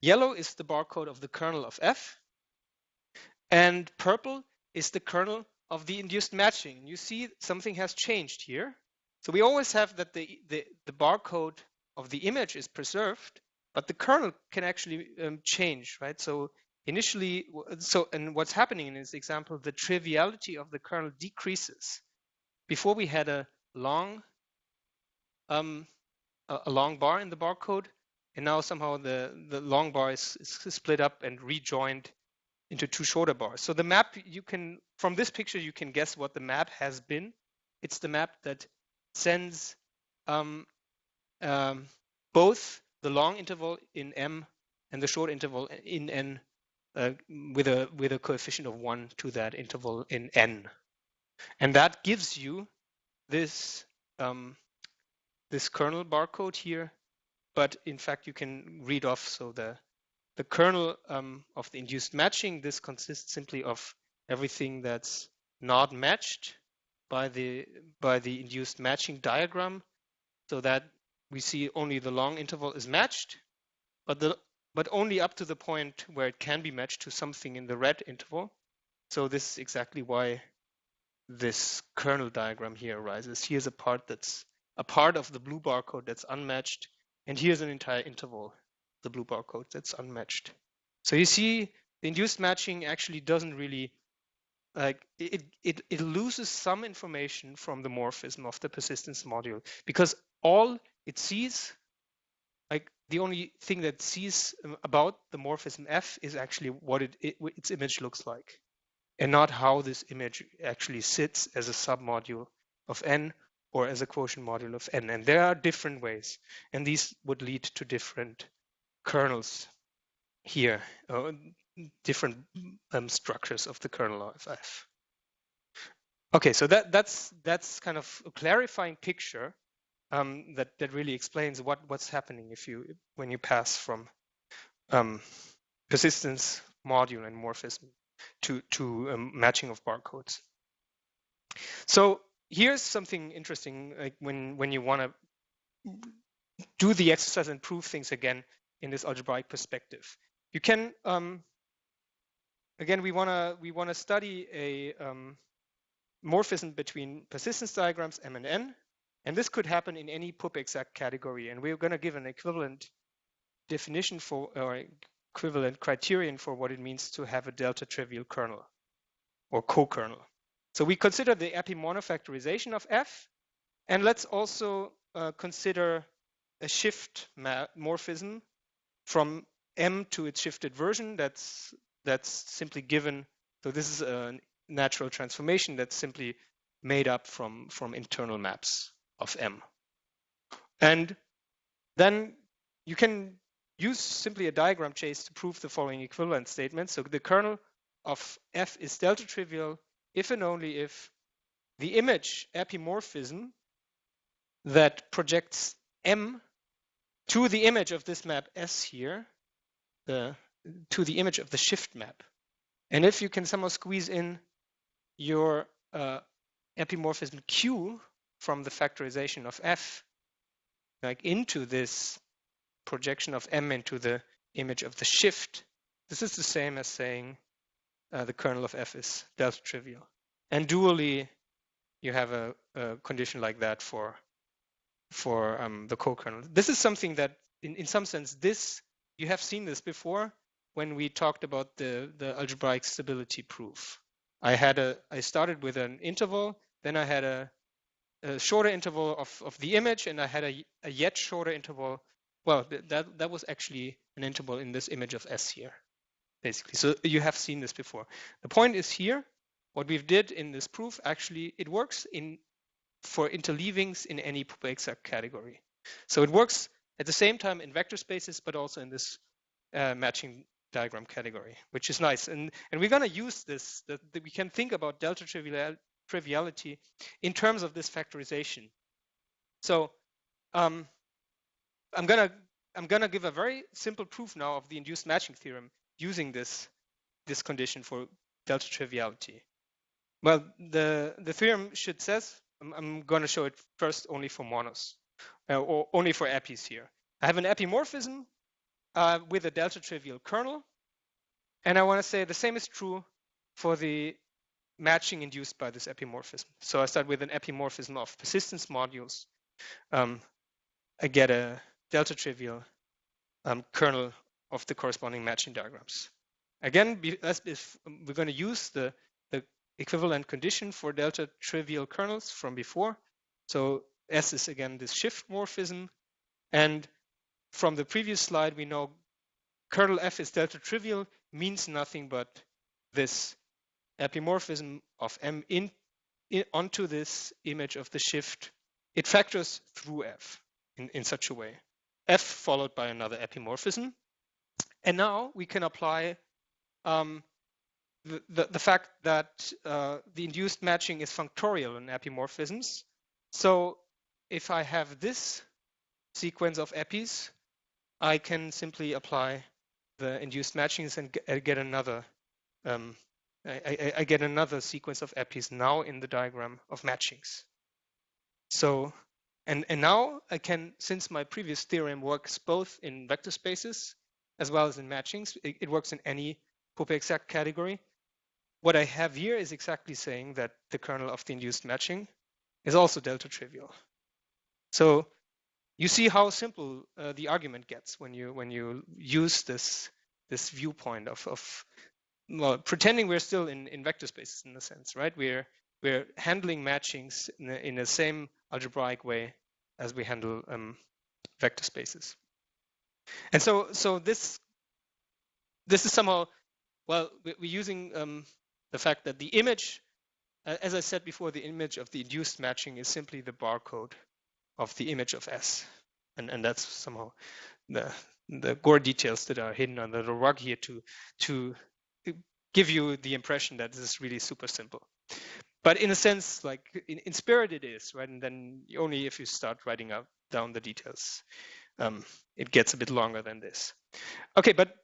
Yellow is the barcode of the kernel of f, and purple is the kernel of the induced matching. You see something has changed here. So we always have that the barcode of the image is preserved, but the kernel can actually change, right? So initially, and what's happening in this example, the triviality of the kernel decreases. Before we had a long bar in the barcode, and now somehow the long bar is split up and rejoined into two shorter bars. So the map, from this picture, you can guess what the map has been. It's the map that sends both the long interval in m and the short interval in n with a coefficient of 1 to that interval in n. And that gives you this this kernel barcode here, but in fact you can read off, so the kernel of the induced matching, this consists simply of everything that's not matched by the induced matching diagram, so that we see only the long interval is matched, but only up to the point where it can be matched to something in the red interval. So this is exactly why this kernel diagram here arises. Here's a part that's a part of the blue barcode that's unmatched, and here's an entire interval, the blue barcode, that's unmatched. So you see the induced matching actually doesn't really, like, it loses some information from the morphism of the persistence module, because all it sees, like the only thing that sees about the morphism f is actually what its image looks like, and not how this image actually sits as a submodule of n or as a quotient module of n. And there are different ways, and these would lead to different kernels here, different structures of the kernel of f. Okay, so that's kind of a clarifying picture that really explains what's happening when you pass from persistence module and morphism. to matching of barcodes. So here's something interesting, like when you want to do the exercise and prove things again in this algebraic perspective. You can again we wanna study a morphism between persistence diagrams M and N, and this could happen in any pup-exact category. And we're going to give an equivalent definition for or equivalent criterion for what it means to have a delta trivial kernel or co-kernel. So we consider the epimonofactorization of F, and let's also consider a shift morphism from M to its shifted version. That's simply given. So this is a natural transformation that's simply made up from internal maps of M. And then you can use simply a diagram chase to prove the following equivalent statement. So the kernel of F is delta trivial if and only if the image epimorphism that projects M to the image of this map S here, to the image of the shift map. And if you can somehow squeeze in your epimorphism Q from the factorization of F, like into this projection of M into the image of the shift, this is the same as saying the kernel of F is delta trivial. And dually, you have a condition like that for the co-kernel. This is something that, in some sense, you have seen this before when we talked about the algebraic stability proof. I started with an interval, then I had a shorter interval of the image, and I had a yet shorter interval. Well, that was actually an interval in this image of S here, basically. So you have seen this before. The point is here, what we've did in this proof, actually, it works for interleavings in any exact category. So it works at the same time in vector spaces, but also in this matching diagram category, which is nice. And we're going to use this, that we can think about delta triviality in terms of this factorization. So I'm gonna give a very simple proof now of the induced matching theorem using this condition for delta triviality. Well, the theorem says, I'm going to show it first only for monos, or only for epis here. I have an epimorphism with a delta trivial kernel, and I want to say the same is true for the matching induced by this epimorphism. So I start with an epimorphism of persistence modules. I get a delta trivial kernel of the corresponding matching diagrams. Again, if we're going to use the equivalent condition for delta trivial kernels from before. So S is again this shift morphism. And from the previous slide, we know kernel F is delta trivial means nothing but this epimorphism of M onto this image of the shift. It factors through F in such a way. F followed by another epimorphism. And now we can apply the fact that the induced matching is functorial in epimorphisms. So if I have this sequence of epis, I can simply apply the induced matchings and get another I get another sequence of epis now in the diagram of matchings. So and now I can, since my previous theorem works both in vector spaces as well as in matchings, it works in any exact category. What I have here is exactly saying that the kernel of the induced matching is also delta trivial. So you see how simple the argument gets when you use this viewpoint of well, pretending we're still in vector spaces in a sense, right? We're handling matchings in the same algebraic way as we handle vector spaces. And so this is somehow, well, we're using the fact that the image, as I said before, the image of the induced matching is simply the barcode of the image of S. And that's somehow the gore details that are hidden under the rug here to give you the impression that this is really super simple. But in a sense, like in spirit it is, right? And then only if you start writing down the details, it gets a bit longer than this. Okay, but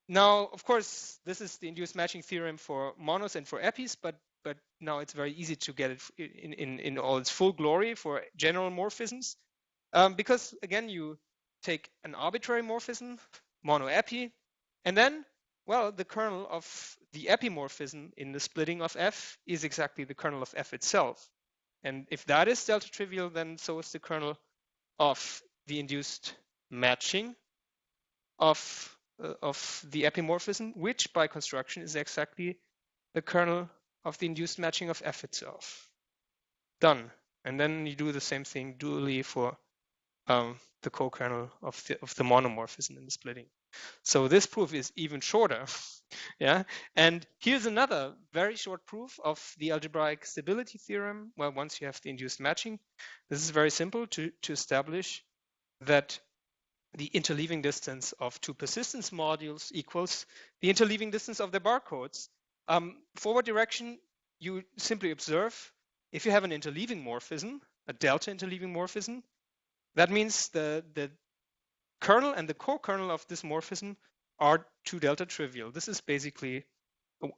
Now, of course, this is the induced matching theorem for monos and for epis, but now it's very easy to get it in all its full glory for general morphisms, because again, you take an arbitrary morphism, mono epi, and then, well, the kernel of the epimorphism in the splitting of F is exactly the kernel of F itself. And if that is delta trivial, then so is the kernel of the induced matching of the epimorphism, which by construction is exactly the kernel of the induced matching of F itself. Done. And then you do the same thing dually for the co-kernel of the monomorphism in the splitting. So this proof is even shorter. Yeah. And here's another very short proof of the algebraic stability theorem. Well, once you have the induced matching, this is very simple to establish that the interleaving distance of two persistence modules equals the interleaving distance of the barcodes. Forward direction, you simply observe if you have an interleaving morphism, a delta interleaving morphism, that means the kernel and the co-kernel of this morphism are two delta trivial. This is basically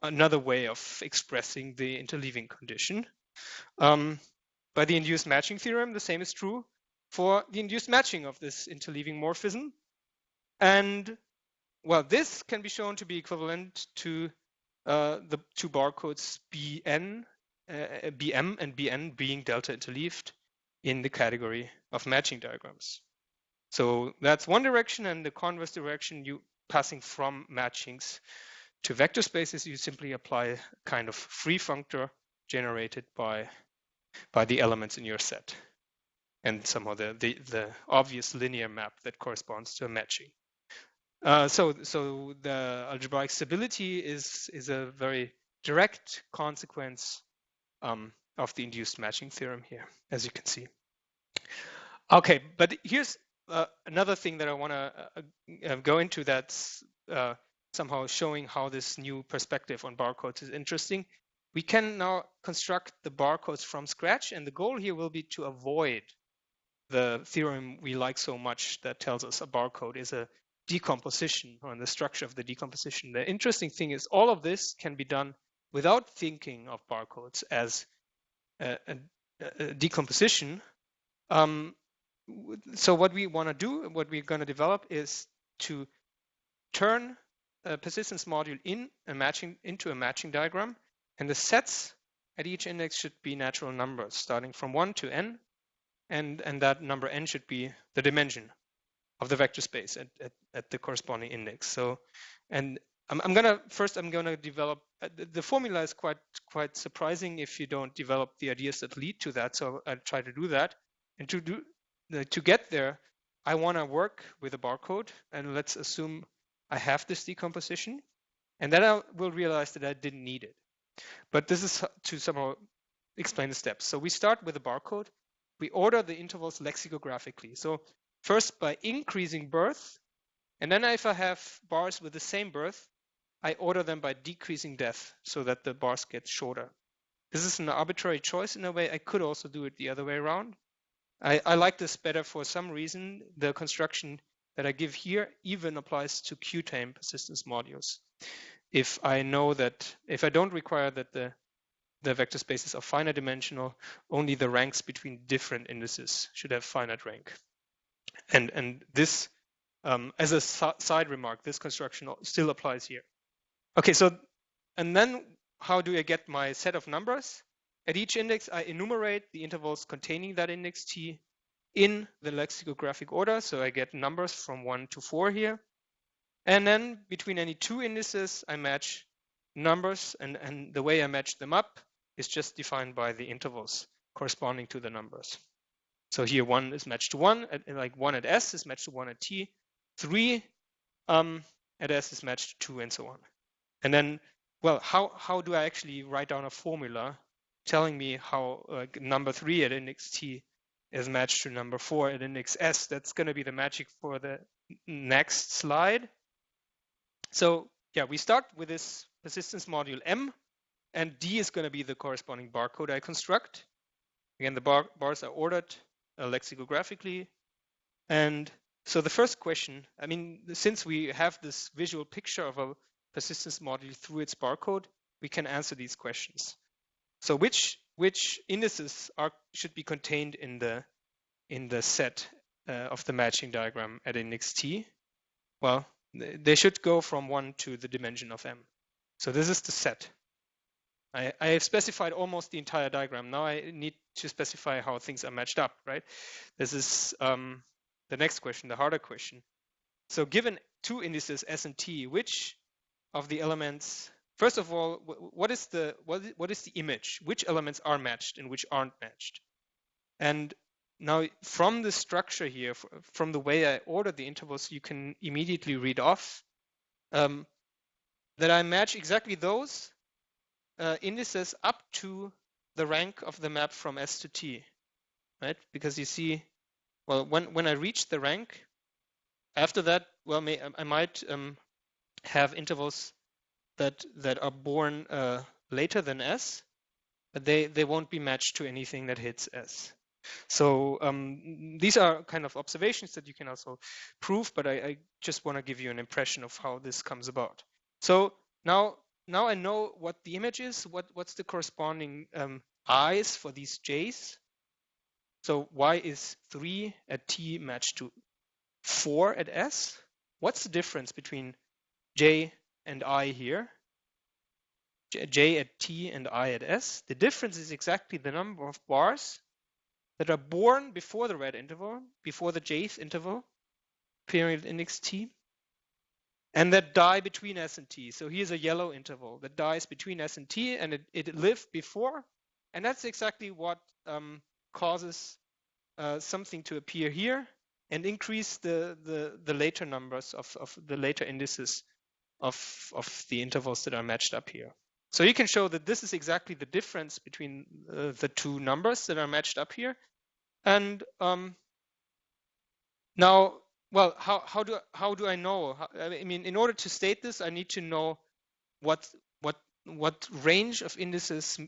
another way of expressing the interleaving condition. By the induced matching theorem, the same is true for the induced matching of this interleaving morphism. And well, this can be shown to be equivalent to the two barcodes BM and BN being delta interleaved in the category of matching diagrams. So that's one direction, and the converse direction, you passing from matchings to vector spaces, you simply apply a kind of free functor generated by the elements in your set, and somehow the obvious linear map that corresponds to a matching. So the algebraic stability is a very direct consequence of the induced matching theorem here, as you can see. Okay, but here's another thing that I want to go into that's somehow showing how this new perspective on barcodes is interesting. We can now construct the barcodes from scratch, and the goal here will be to avoid the theorem we like so much that tells us a barcode is a decomposition on the structure of the decomposition. The interesting thing is all of this can be done without thinking of barcodes as a decomposition. So what we want to do, what we're going to develop is to turn a persistence module into a matching diagram, and the sets at each index should be natural numbers starting from 1 to n, and that number n should be the dimension of the vector space at the corresponding index. So, and I'm gonna develop the formula is quite surprising if you don't develop the ideas that lead to that. So I'll try to do that, and to get there, I want to work with a barcode, and let's assume I have this decomposition, and then I will realize that I didn't need it. But this is to somehow explain the steps. So we start with a barcode. We order the intervals lexicographically. So first by increasing birth, and then if I have bars with the same birth, I order them by decreasing depth so that the bars get shorter. This is an arbitrary choice in a way. I could also do it the other way around. I like this better for some reason. The construction that I give here even applies to Q-tame persistence modules. If I know that, if I don't require that the vector spaces are finite dimensional, only the ranks between different indices should have finite rank. And this, as a side remark, this construction still applies here. Okay, so, and then how do I get my set of numbers? At each index, I enumerate the intervals containing that index t in the lexicographic order. So I get numbers from 1 to 4 here. And then between any two indices, I match numbers, and the way I match them up is just defined by the intervals corresponding to the numbers. So here 1 is matched to 1, like 1 at S is matched to 1 at T, 3 at S is matched to 2, and so on. And then, well, how do I actually write down a formula telling me how number 3 at index T is matched to number 4 at index S? That's going to be the magic for the next slide. So yeah, we start with this persistence module M, and D is going to be the corresponding barcode I construct. Again, the bars are ordered lexicographically. And So the first question, I mean, since we have this visual picture of a persistence module through its barcode, we can answer these questions. So which indices should be contained in the set of the matching diagram at index t? Well, they should go from 1 to the dimension of m. So this is the set. I have specified almost the entire diagram. Now I need to specify how things are matched up, right? This is the next question, the harder question. So given two indices s and t, which of the elements, first of all, what is the image? Which elements are matched and which aren't matched? And now from the structure here, from the way I ordered the intervals, you can immediately read off that I match exactly those indices up to the rank of the map from S to T, right? Because you see, well, when I reach the rank, after that, well, I might have intervals that are born later than S, but they won't be matched to anything that hits S. So these are kind of observations that you can also prove, but I just want to give you an impression of how this comes about. So now I know what the image is, what's the corresponding i's for these j's. So y is 3 at t matched to 4 at s. What's the difference between j and I here? J at t and I at s. The difference is exactly the number of bars that are born before the red interval, before the jth interval, period index t, and that die between s and t. So here's a yellow interval that dies between s and t, and it lived before, and that's exactly what causes something to appear here and increase the later numbers of the later indices of the intervals that are matched up here. So you can show that this is exactly the difference between the two numbers that are matched up here. And now, well, how do I know? I mean, in order to state this, I need to know what range of indices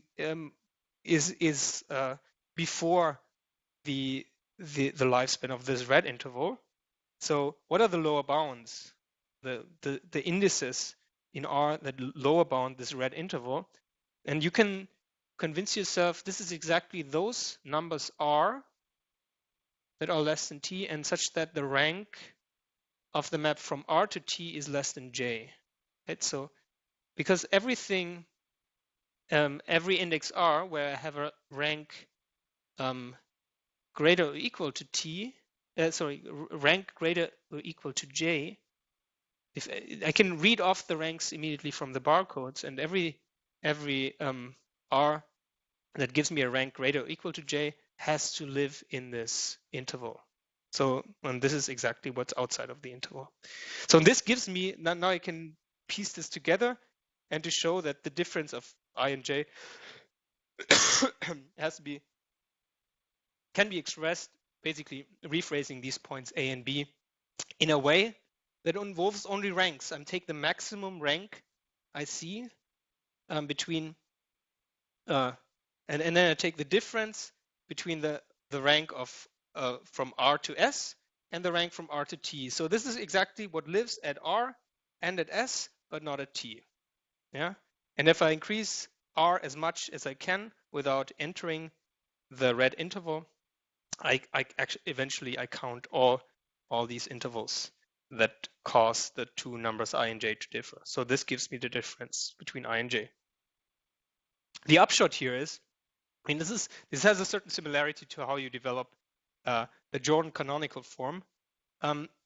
is before the lifespan of this red interval. So what are the lower bounds? The indices in R that lower bound this red interval, and you can convince yourself this is exactly those numbers R that are less than T, and such that the rank of the map from R to T is less than J. Right? So because everything, every index R where I have a rank greater or equal to T, rank greater or equal to J, if I can read off the ranks immediately from the barcodes, and every R that gives me a rank greater or equal to J has to live in this interval. So this is exactly what's outside of the interval. So this gives me, now I can piece this together and to show that the difference of I and J can be expressed, basically rephrasing these points A and B in a way that involves only ranks. I take the maximum rank I see between, and then I take the difference between the rank of from R to S and the rank from R to T. So this is exactly what lives at R and at S, but not at T. Yeah, and if I increase R as much as I can without entering the red interval, I actually eventually I count all these intervals that cause the two numbers I and J to differ. So this gives me the difference between I and J. The upshot here is, I mean, this has a certain similarity to how you develop the Jordan canonical form.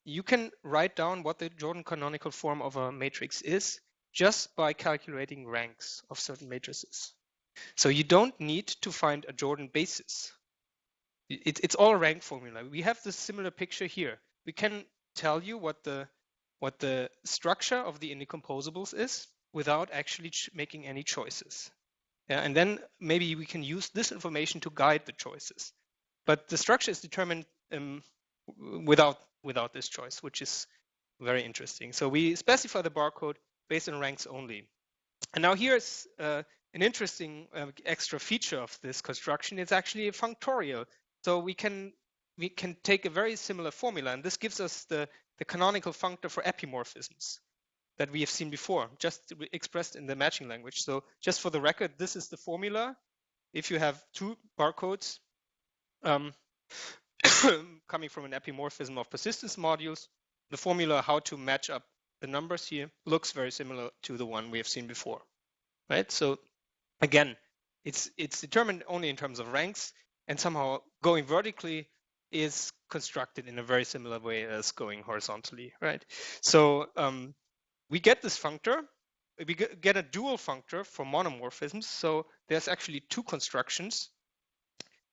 You can write down what the Jordan canonical form of a matrix is just by calculating ranks of certain matrices. So you don't need to find a Jordan basis. It's all a rank formula. We have this similar picture here. We can tell you what the structure of the indecomposables is without actually making any choices. Yeah, and then maybe we can use this information to guide the choices. But the structure is determined without this choice, which is very interesting. So we specify the barcode based on ranks only. And now here's an interesting extra feature of this construction. It's actually a functorial. So we can we can take a very similar formula, and this gives us the canonical functor for epimorphisms that we have seen before, just expressed in the matching language. So just for the record, this is the formula. If you have two barcodes coming from an epimorphism of persistence modules, the formula how to match up the numbers here looks very similar to the one we have seen before, right? So again, it's determined only in terms of ranks, and somehow going vertically is constructed in a very similar way as going horizontally, right? So we get this functor, we get a dual functor for monomorphisms. So there's actually two constructions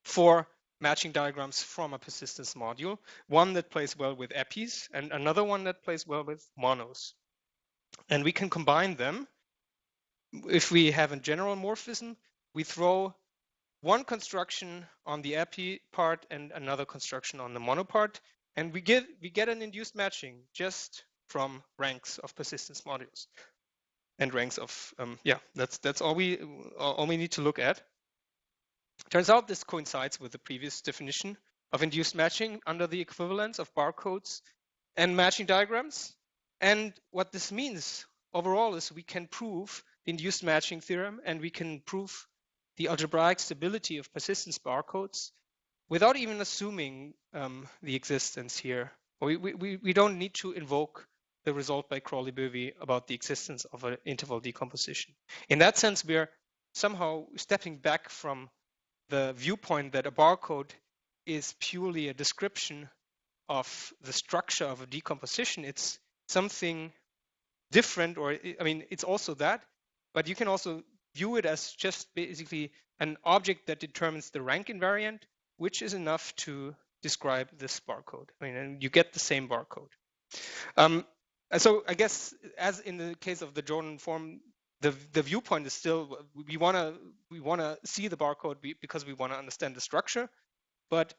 for matching diagrams from a persistence module, one that plays well with epis and another one that plays well with monos. And we can combine them. If we have a general morphism, we throw one construction on the epi part and another construction on the mono part, and we get an induced matching just from ranks of persistence modules and ranks of that's all we need to look at. Turns out this coincides with the previous definition of induced matching under the equivalence of barcodes and matching diagrams. And what this means overall is we can prove the induced matching theorem, and we can prove the algebraic stability of persistence barcodes without even assuming the existence here. We don't need to invoke the result by Crawley-Bovey about the existence of an interval decomposition. In that sense, we are somehow stepping back from the viewpoint that a barcode is purely a description of the structure of a decomposition. It's something different, or I mean, it's also that, but you can also view it as just basically an object that determines the rank invariant, which is enough to describe this barcode. I mean, and you get the same barcode. So I guess, as in the case of the Jordan form, the viewpoint is still we want to see the barcode because we want to understand the structure. But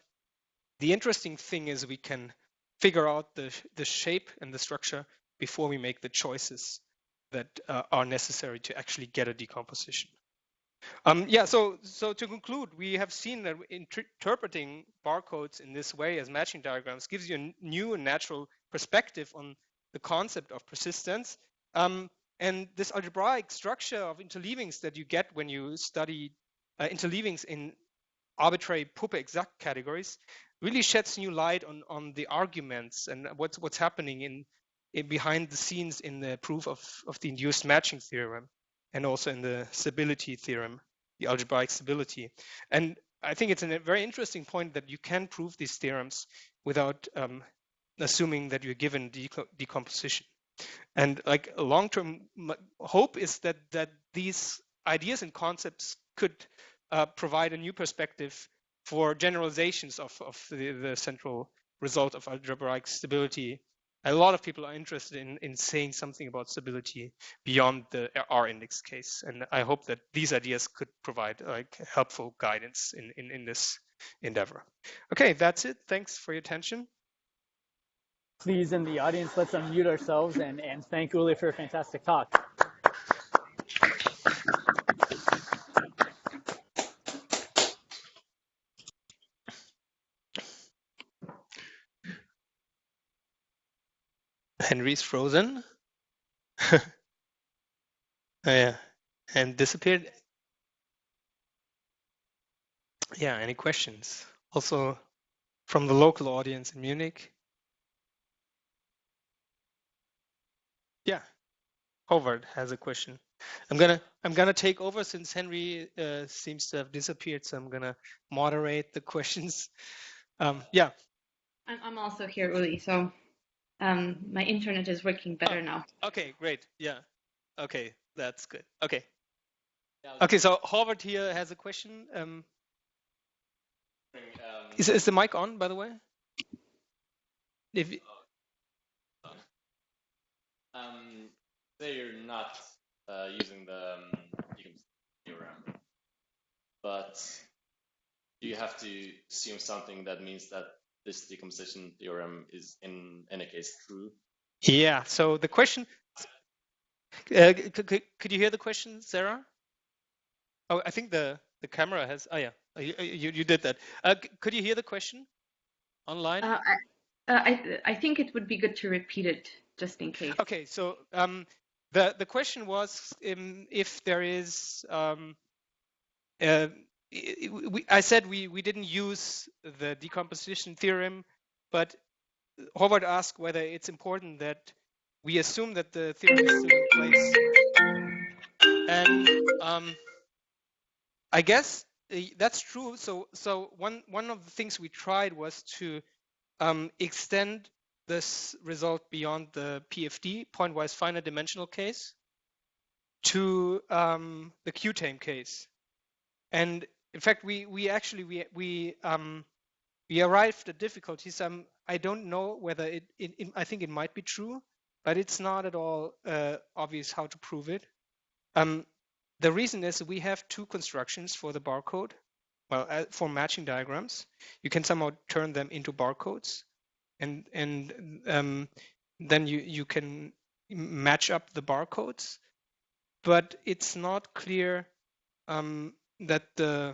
the interesting thing is we can figure out the shape and the structure before we make the choices that are necessary to actually get a decomposition. So to conclude, we have seen that interpreting barcodes in this way as matching diagrams gives you a new and natural perspective on the concept of persistence. And this algebraic structure of interleavings that you get when you study interleavings in arbitrary Puppe exact categories really sheds new light on the arguments and what's happening in behind the scenes in the proof of the induced matching theorem, and also in the stability theorem, the algebraic stability. And I think it's a very interesting point that you can prove these theorems without assuming that you're given decomposition. And like a long-term hope is that these ideas and concepts could provide a new perspective for generalizations of the central result of algebraic stability. A lot of people are interested in saying something about stability beyond the R index case. And I hope that these ideas could provide like helpful guidance in this endeavor. Okay, that's it. Thanks for your attention. Please, in the audience, let's unmute ourselves and thank Uli for a fantastic talk. Henry's frozen. Oh, yeah, and disappeared. Yeah, any questions? Also from the local audience in Munich. Yeah, Howard has a question. I'm gonna take over since Henry seems to have disappeared, so I'm gonna moderate the questions. Yeah. I'm also here, Uli. So my internet is working better now. Okay, great. Yeah. Okay, that's good. Okay. Okay, so Howard here has a question. Is the mic on, by the way? If say you're not using the decomposition theorem, but do you have to assume something that means that this decomposition theorem is in any case true? Yeah, so the question, could you hear the question, Sarah? Oh, I think the camera has, oh yeah, you did that. Could you hear the question? online? I think it would be good to repeat it just in case. Okay, so the question was if there is I said we didn't use the decomposition theorem, but Howard asked whether it's important that we assume that the theorem is still in place. And I guess that's true. So one of the things we tried was to extend this result beyond the PFD, pointwise finite-dimensional case, to the Q-tame case. And in fact, we arrived at difficulties. I don't know whether I think it might be true, but it's not at all obvious how to prove it. The reason is we have two constructions for the barcode. Well, for matching diagrams, you can somehow turn them into barcodes, and then you can match up the barcodes. But it's not clear that the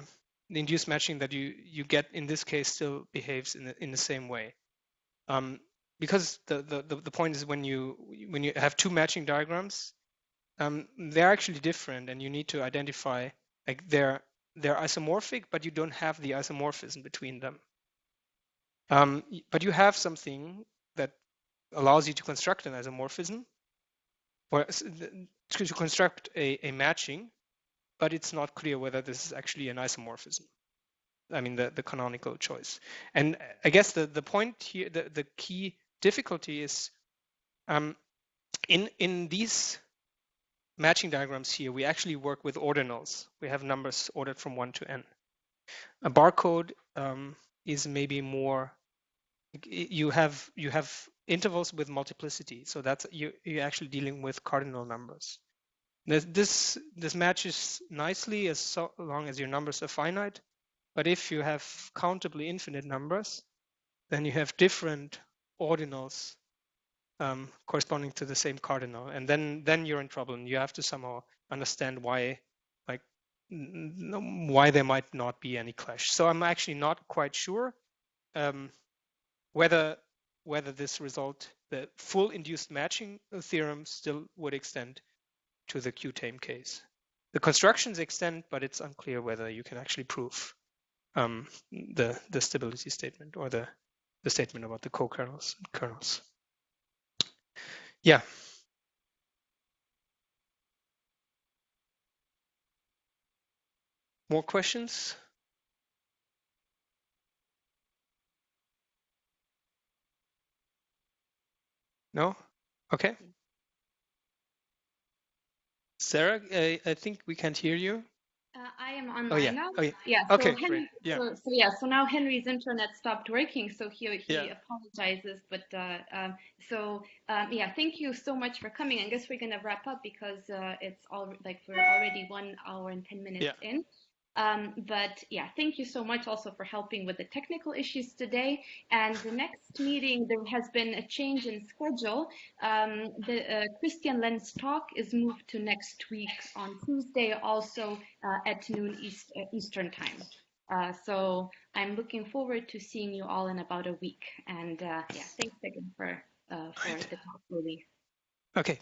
induced matching that you get in this case still behaves in the same way. Because the point is when you have two matching diagrams, they're actually different, and you need to identify like they're isomorphic, but you don't have the isomorphism between them. But you have something that allows you to construct an isomorphism, or to construct a matching, but it's not clear whether this is actually an isomorphism. I mean, the canonical choice. And I guess the point here, the key difficulty is in these matching diagrams here, we actually work with ordinals. We have numbers ordered from 1 to n. A barcode is maybe more, you have intervals with multiplicity, so that's you're actually dealing with cardinal numbers. This matches nicely as long as your numbers are finite, but if you have countably infinite numbers, then you have different ordinals corresponding to the same cardinal, and then you're in trouble, and you have to somehow understand why there might not be any clash. So I'm actually not quite sure whether this result, the full induced matching theorem, still would extend to the Q-tame case. The constructions extend, but it's unclear whether you can actually prove the stability statement or the statement about the co-kernels and kernels. Yeah. More questions? No? Okay. Sarah, I think we can't hear you. I am online now. Oh, yeah. Yeah. Okay, so Henry, great. Yeah. So now Henry's internet stopped working, so he apologizes. But yeah, thank you so much for coming. I guess we're gonna wrap up because it's all we're already 1 hour and 10 minutes in. But yeah, thank you so much also for helping with the technical issues today. And the next meeting, there has been a change in schedule. Christian Len's talk is moved to next week on Tuesday, also at noon Eastern time. So I'm looking forward to seeing you all in about a week. And yeah, thanks again for the talk, Uli. Okay.